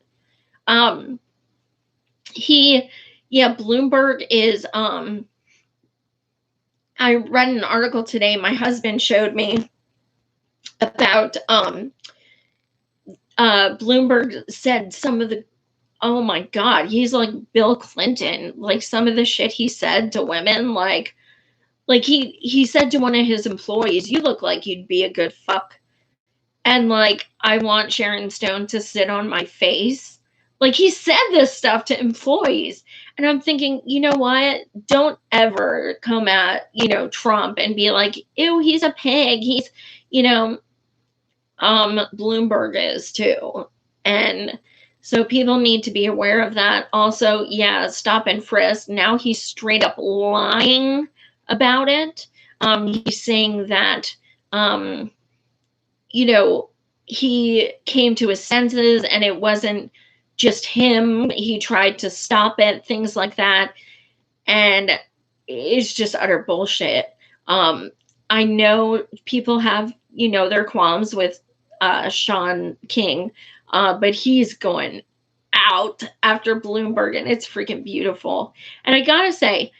Speaker 1: Bloomberg is, I read an article today my husband showed me about Bloomberg said some of the, oh my God, he's like Bill Clinton, like some of the shit he said to women, like he said to one of his employees, you look like you'd be a good fuck. And like, I want Sharon Stone to sit on my face. Like he said this stuff to employees. And I'm thinking, you know what? Don't ever come at, Trump and be like, ew, he's a pig. He's, Bloomberg is too. And so people need to be aware of that. Also, stop and frisk. Now he's straight up lying about it. He's saying that, he came to his senses and it wasn't just him. He tried to stop it, things like that. And it's just utter bullshit. I know people have, their qualms with Sean King, but he's going out after Bloomberg and it's freaking beautiful. And I gotta say,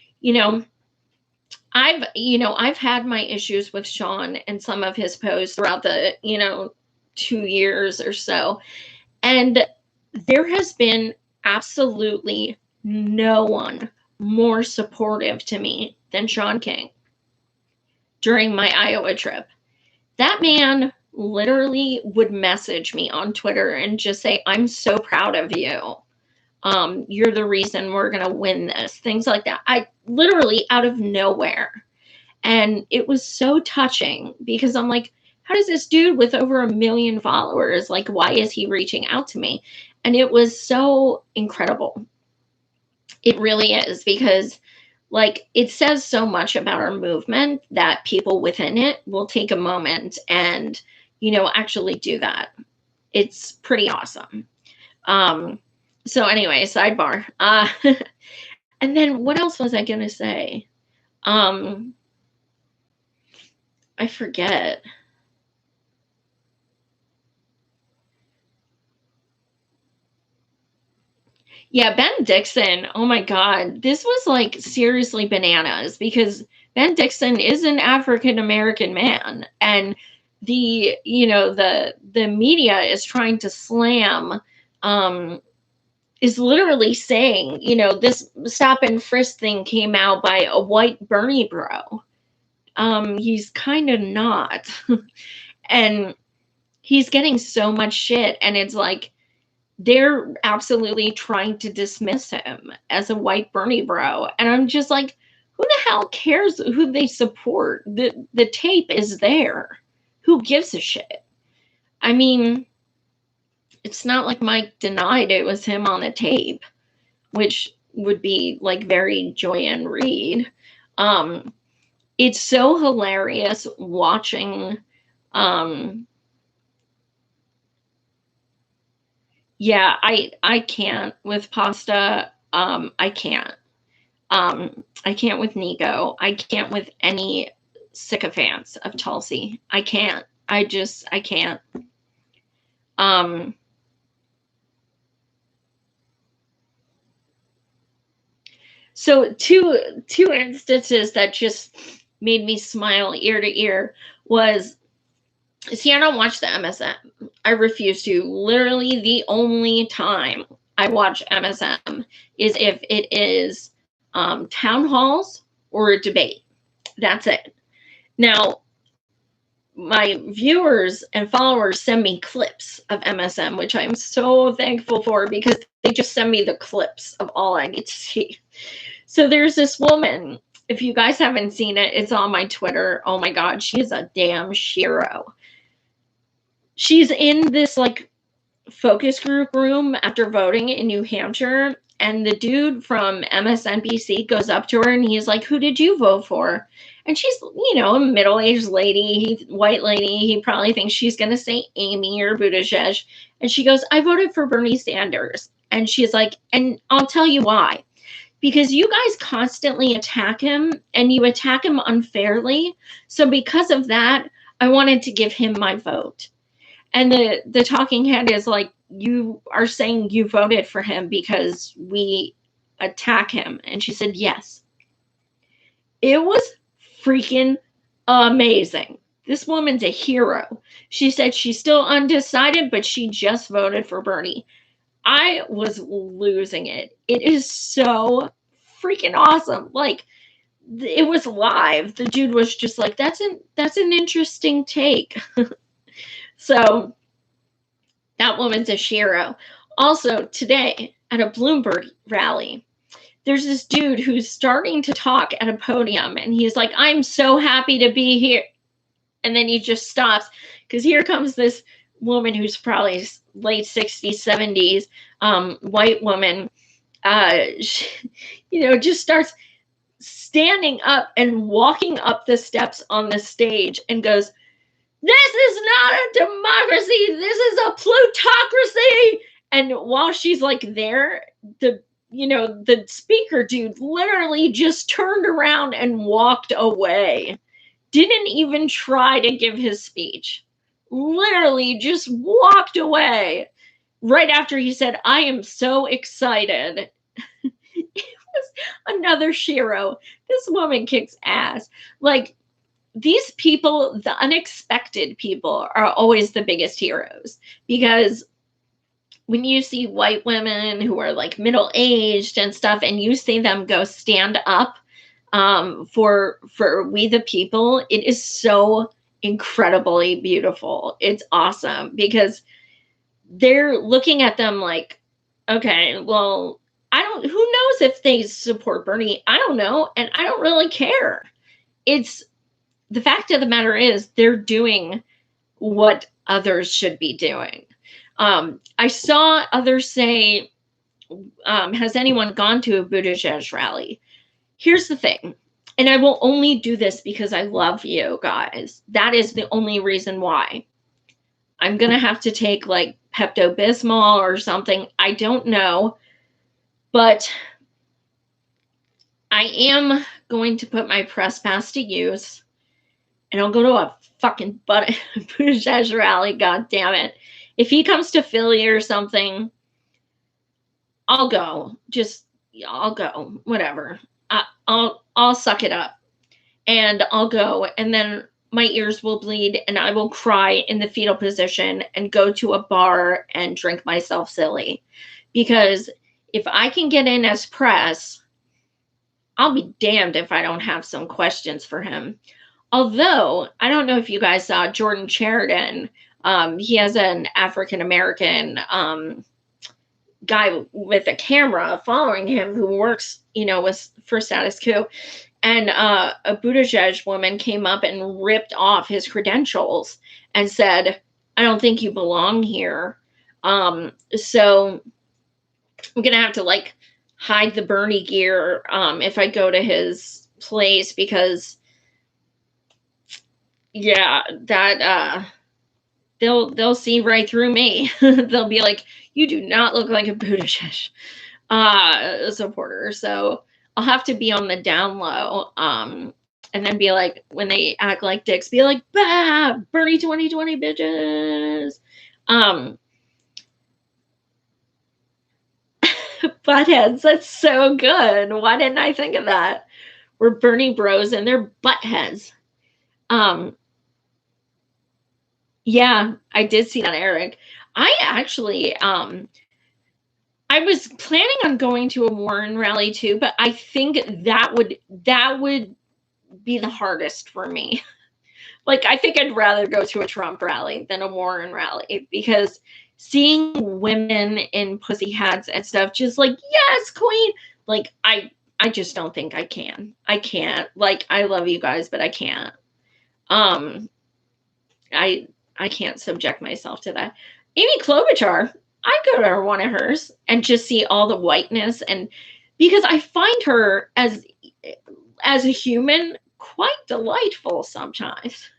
Speaker 1: I've had my issues with Sean and some of his posts throughout the, 2 years or so. And there has been absolutely no one more supportive to me than Sean King during my Iowa trip. That man literally would message me on Twitter and just say, I'm so proud of you. You're the reason we're going to win this. Things like that. I literally out of nowhere. And it was so touching because I'm like, how does this dude with over 1 million followers, like, why is he reaching out to me? And it was so incredible. It really is, because like it says so much about our movement that people within it will take a moment and, actually do that. It's pretty awesome. So anyway, sidebar. And then what else was I going to say? I forget. Yeah, Ben Dixon. Oh my God. This was like seriously bananas because Ben Dixon is an African American man, and the media is trying to slam is literally saying, this stop and frisk thing came out by a white Bernie bro. He's kind of not. And he's getting so much shit, and it's like they're absolutely trying to dismiss him as a white Bernie bro. And I'm just like, who the hell cares who they support? The tape is there. Who gives a shit? I mean, it's not like Mike denied it was him on the tape, which would be like very Joy-Ann Reid. It's so hilarious watching. Yeah, I can't with pasta. I can't. I can't with Nico. I can't with any sycophants of Tulsi. I can't. I can't. So two instances that just made me smile ear to ear was, see, I don't watch the MSM. I refuse to. Literally the only time I watch MSM is if it is town halls or a debate. That's it. Now, my viewers and followers send me clips of MSM, which I'm so thankful for, because they just send me the clips of all I need to see. So there's this woman. If you guys haven't seen it, it's on my Twitter. Oh my God, she is a damn shiro. She's in this like focus group room after voting in New Hampshire, and the dude from MSNBC goes up to her and he's like, who did you vote for? And she's, a middle-aged lady, white lady. He probably thinks she's going to say Amy or Buttigieg. And she goes, I voted for Bernie Sanders. And she's like, and I'll tell you why. Because you guys constantly attack him, and you attack him unfairly. So because of that, I wanted to give him my vote. And the talking head is like, you are saying you voted for him because we attack him. And she said, yes. It was freaking amazing. This woman's a hero. She said she's still undecided, but she just voted for Bernie. I was losing it. It is so freaking awesome. Like, it was live. The dude was just like, that's an interesting take. So that woman's a shiro. Also, today at a Bloomberg rally, there's this dude who's starting to talk at a podium, and he's like, I'm so happy to be here. And then he just stops, because here comes this woman who's probably late 60s, 70s, white woman, she, just starts standing up and walking up the steps on the stage and goes, this is not a democracy. This is a plutocracy. And while she's like there, the speaker dude literally just turned around and walked away. Didn't even try to give his speech. Literally just walked away right after he said, I am so excited. It was another shiro. This woman kicks ass. Like, these people, the unexpected people, are always the biggest heroes, because when you see white women who are like middle-aged and stuff, and you see them go stand up for we the people, it is so incredibly beautiful. It's awesome, because they're looking at them like, okay, well, who knows if they support Bernie? I don't know, and I don't really care. It's the fact of the matter is, they're doing what others should be doing. I saw others say, has anyone gone to a Buttigieg rally? Here's the thing, and I will only do this because I love you guys. That is the only reason why. I'm going to have to take like Pepto-Bismol or something. I don't know, but I am going to put my press pass to use. And I'll go to a fucking Buttigieg rally, god damn it. If he comes to Philly or something, I'll go. I'll go. Whatever. I'll suck it up. And I'll go. And then my ears will bleed, and I will cry in the fetal position and go to a bar and drink myself silly. Because if I can get in as press, I'll be damned if I don't have some questions for him. Although, I don't know if you guys saw Jordan Sheridan. He has an African American guy with a camera following him who works, with for Status Quo. And a Buttigieg woman came up and ripped off his credentials and said, "I don't think you belong here." So I'm gonna have to like hide the Bernie gear if I go to his place, because yeah, that they'll see right through me. They'll be like, "You do not look like a Buttigieg supporter." So I'll have to be on the down low. And then be like, when they act like dicks, be like, "Bah, Bernie 2020 bitches." Um, Buttheads, that's so good. Why didn't I think of that? We're Bernie bros and they're buttheads. Yeah, I did see that, Eric. I actually, I was planning on going to a Warren rally too, but I think that would be the hardest for me. Like, I think I'd rather go to a Trump rally than a Warren rally, because seeing women in pussy hats and stuff, just like, yes, queen. Like, I just don't think I can. I can't. Like, I love you guys, but I can't. Um, I I can't subject myself to that. Amy Klobuchar, I'd go to one of hers and just see all the whiteness, and because I find her as a human quite delightful sometimes.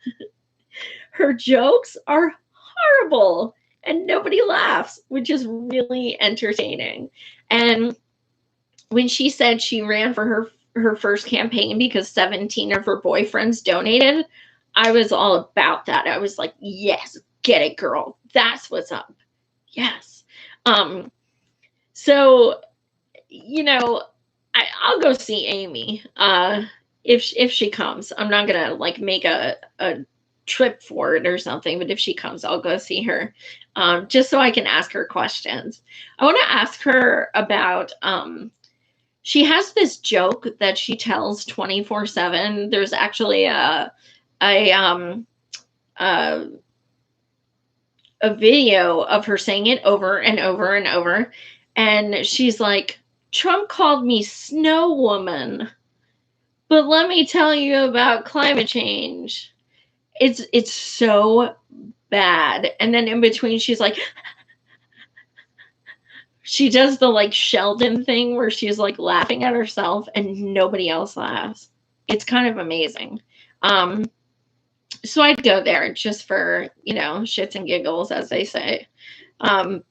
Speaker 1: Her jokes are horrible and nobody laughs, which is really entertaining. And when she said she ran for her first campaign because 17 of her boyfriends donated, I was all about that. I was like, yes, get it, girl. That's what's up. Yes. So, I'll go see Amy if she comes. I'm not gonna like make a trip for it or something, but if she comes, I'll go see her, just so I can ask her questions. I want to ask her about. She has this joke that she tells 24/7. There's actually a um a a video of her saying it over and over and over, and she's like, "Trump called me Snow Woman, but let me tell you about climate change." It's so bad. And then in between, she's like, she does the like Sheldon thing where she's like laughing at herself and nobody else laughs. It's kind of amazing. Um, so I'd go there just for, shits and giggles, as they say. Um,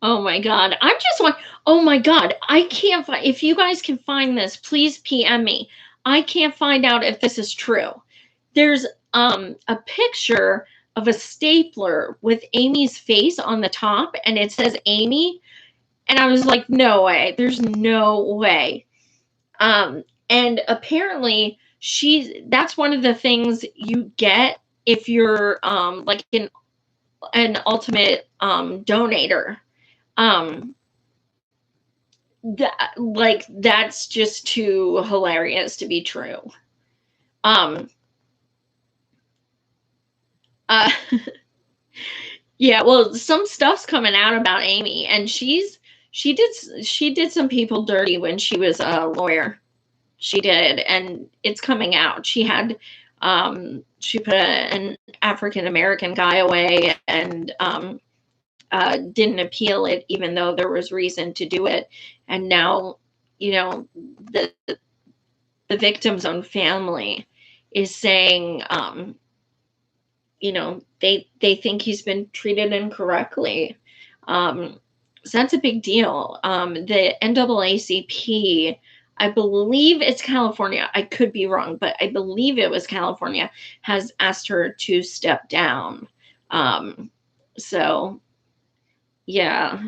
Speaker 1: oh my God. Oh my God. I can't find, if you guys can find this, please PM me. I can't find out if this is true. There's a picture of a stapler with Amy's face on the top and it says Amy. And I was like, no way. There's no way. And apparently that's one of the things you get if you're like an ultimate donator. Um that's just too hilarious to be true. Um uh Yeah, well, some stuff's coming out about Amy, and she did some people dirty when she was a lawyer. She did, and it's coming out. She put an African American guy away and didn't appeal it, even though there was reason to do it. And now, the victim's own family is saying, they think he's been treated incorrectly. So that's a big deal. The NAACP, I believe it's California. I could be wrong, but I believe it was California, has asked her to step down. So yeah.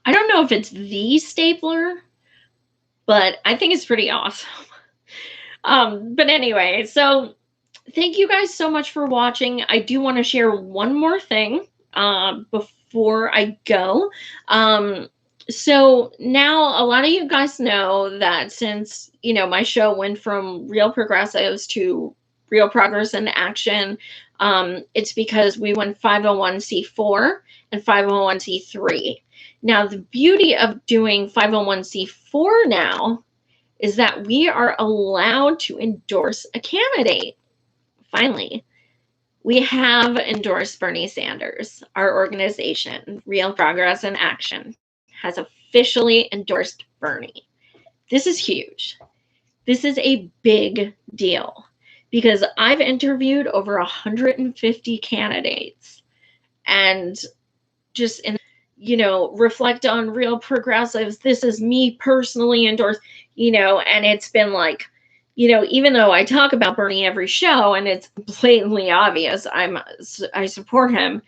Speaker 1: I don't know if it's the stapler, but I think it's pretty awesome. But anyway, so thank you guys so much for watching. I do want to share one more thing before I go. So now a lot of you guys know that since, my show went from Real Progressives to Real Progress in Action, it's because we went 501c4 and 501c3. Now, the beauty of doing 501c4 now is that we are allowed to endorse a candidate. Finally, we have endorsed Bernie Sanders. Our organization, Real Progress in Action, has officially endorsed Bernie. This is huge. This is a big deal because I've interviewed over 150 candidates and just reflect on Real Progressives. This is me personally endorsed, and it's been like, even though I talk about Bernie every show and it's blatantly obvious I support him,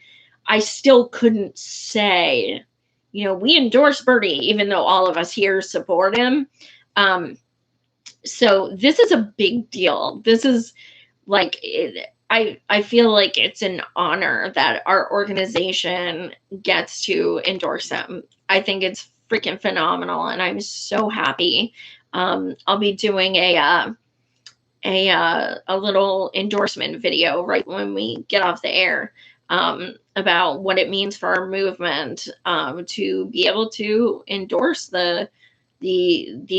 Speaker 1: I still couldn't say, we endorse Bernie, even though all of us here support him. So this is a big deal. This is like, I feel like it's an honor that our organization gets to endorse him. I think it's freaking phenomenal, and I'm so happy. I'll be doing a little endorsement video right when we get off the air about what it means for our movement to be able to endorse the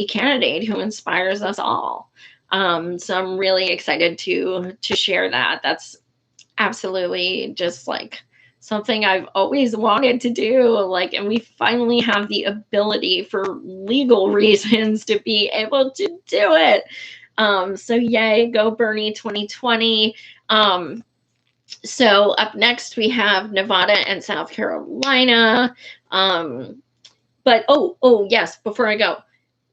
Speaker 1: candidate who inspires us all. So I'm really excited to share that. That's absolutely just like something I've always wanted to do. And we finally have the ability for legal reasons to be able to do it. So yay, go Bernie 2020. So up next we have Nevada and South Carolina. But yes, before I go,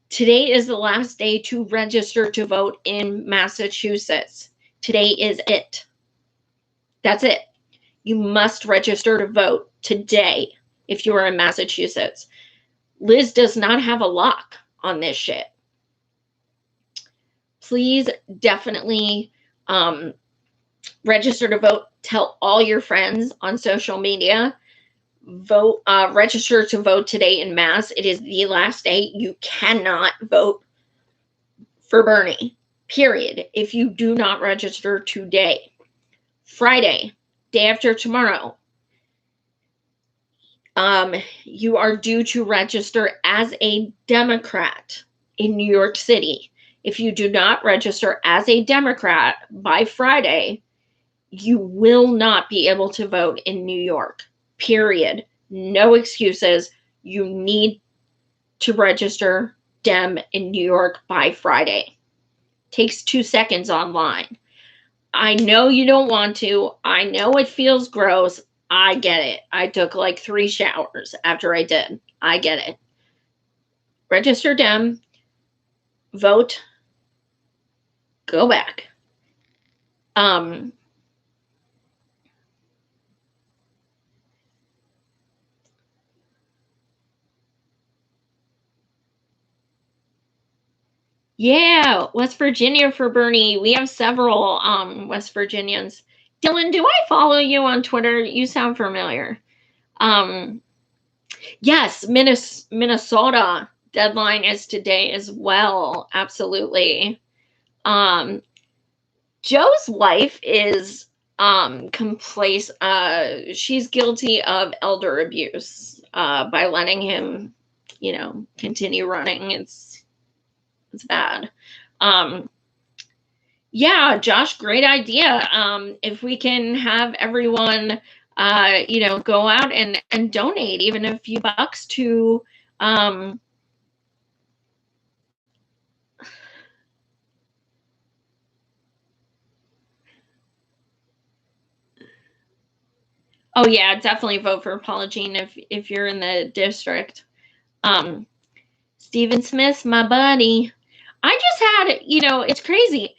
Speaker 1: today is the last day to register to vote in Massachusetts. Today is it. That's it. You must register to vote today if you are in Massachusetts. Liz does not have a lock on this shit. Please definitely register to vote. Tell all your friends on social media. Vote, register to vote today in Mass. It is the last day. You cannot vote for Bernie, period, if you do not register today. Friday, day after tomorrow, you are due to register as a Democrat in New York City. If you do not register as a Democrat by Friday, you will not be able to vote in New York. Period. No excuses. You need to register Dem in New York by Friday. Takes 2 seconds online. I know you don't want to. I know it feels gross. I get it. I took like 3 showers after I did. I get it. Register Dem. Vote. Go back. Yeah, West Virginia for Bernie. We have several West Virginians. Dylan, do I follow you on Twitter? You sound familiar. Yes, Minnesota deadline is today as well. Absolutely. Joe's wife is she's guilty of elder abuse by letting him, continue running. It's bad. Yeah, Josh, great idea. If we can have everyone, go out and donate even a few bucks to, oh yeah, definitely vote for Paula Jean if you're in the district. Stephen Smith, my buddy. I just had, it's crazy.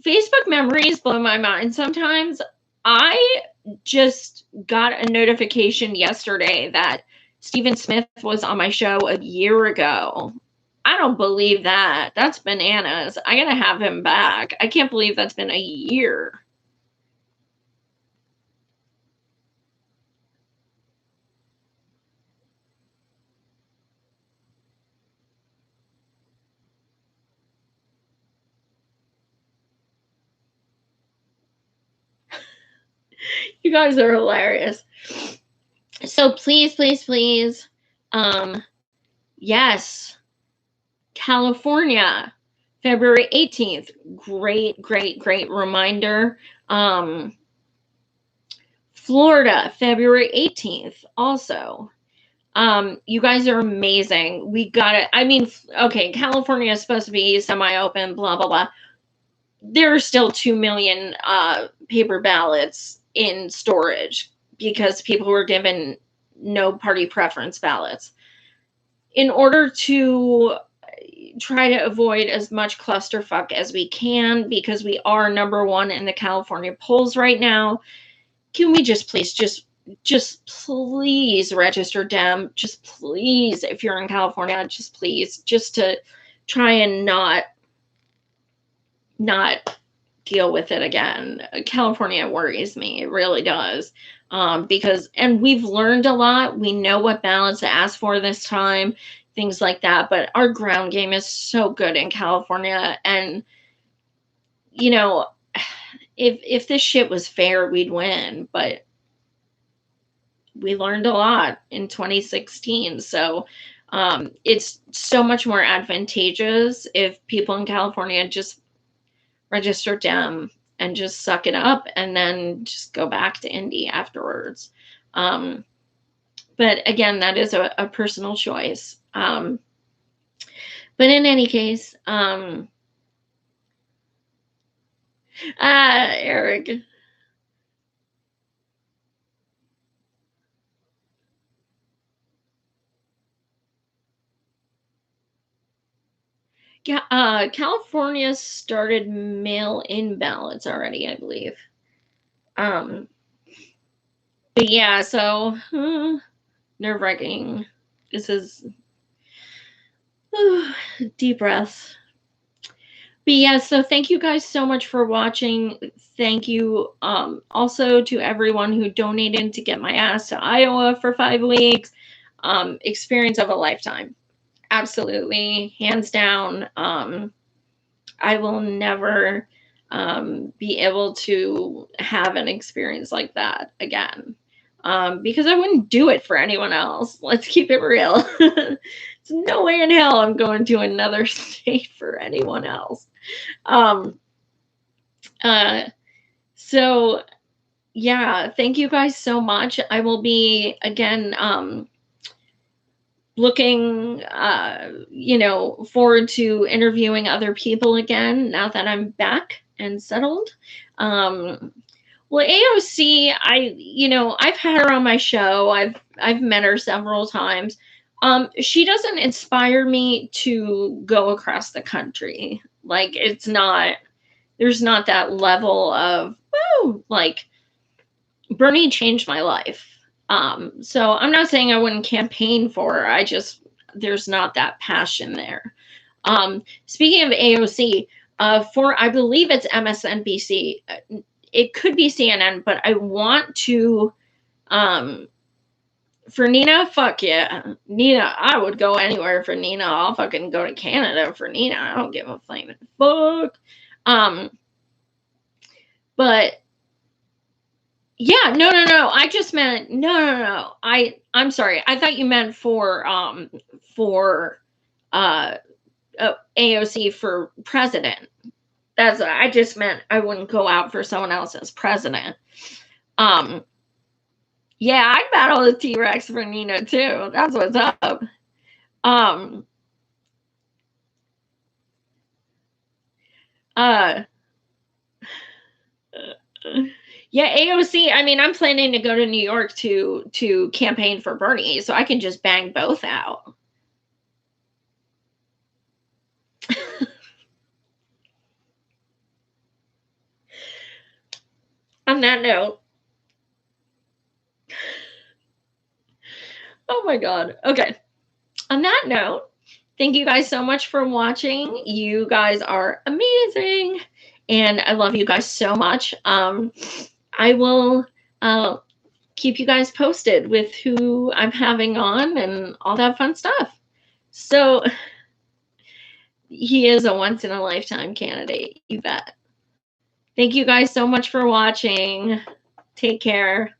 Speaker 1: Facebook memories blow my mind sometimes. I just got a notification yesterday that Stephen Smith was on my show a year ago. I don't believe that. That's bananas. I gotta have him back. I can't believe that's been a year. You guys are hilarious. So please, please, please, yes, California, February 18th. Great, great, great reminder. Florida, February 18th, also. You guys are amazing. We got it. I mean, okay, California is supposed to be semi-open, blah, blah, blah. There are still 2 million paper ballots in storage because people were given no party preference ballots. In order to try to avoid as much clusterfuck as we can, because we are number one in the California polls right now, can we just please just please register Dem? Just please, if you're in California, just please, just to try and not deal with it again. California worries me. It really does. Because, and we've learned a lot. We know what ballots to ask for this time, things like that. But our ground game is so good in California. And, you know, if this shit was fair, we'd win. But we learned a lot in 2016. So it's so much more advantageous if people in California just register Dem and just suck it up and then just go back to Indy afterwards. But again, that is a personal choice. But in any case, Eric. Yeah, California started mail-in ballots already, I believe. But yeah, so nerve-wracking. This is deep breaths. But yeah, so thank you guys so much for watching. Thank you also to everyone who donated to get my ass to Iowa for 5 weeks. Experience of a lifetime. Absolutely, hands down. I will never be able to have an experience like that again. Because I wouldn't do it for anyone else. Let's keep it real. There's no way in hell I'm going to another state for anyone else. So yeah, thank you guys so much. I will be again looking forward to interviewing other people again now that I'm back and settled. Well, AOC, I've had her on my show. I've met her several times. She doesn't inspire me to go across the country. Like, there's not that level of, woo, like, Bernie changed my life. So I'm not saying I wouldn't campaign for her. There's not that passion there. Speaking of AOC, I believe it's MSNBC. It could be CNN, but I want to, for Nina, fuck yeah. Nina, I would go anywhere for Nina. I'll fucking go to Canada for Nina. I don't give a flaming fuck. But yeah, no. I just meant no. I'm sorry. I thought you meant for AOC for president. I just meant I wouldn't go out for someone else as president. Yeah, I'd battle the T-Rex for Nina too. That's what's up. Yeah, AOC. I mean, I'm planning to go to New York to campaign for Bernie, so I can just bang both out. On that note, Oh my God. Okay. On that note, thank you guys so much for watching. You guys are amazing. And I love you guys so much. I will uh, keep you guys posted with who I'm having on and all that fun stuff. So he is a once in a lifetime candidate, you bet. Thank you guys so much for watching. Take care.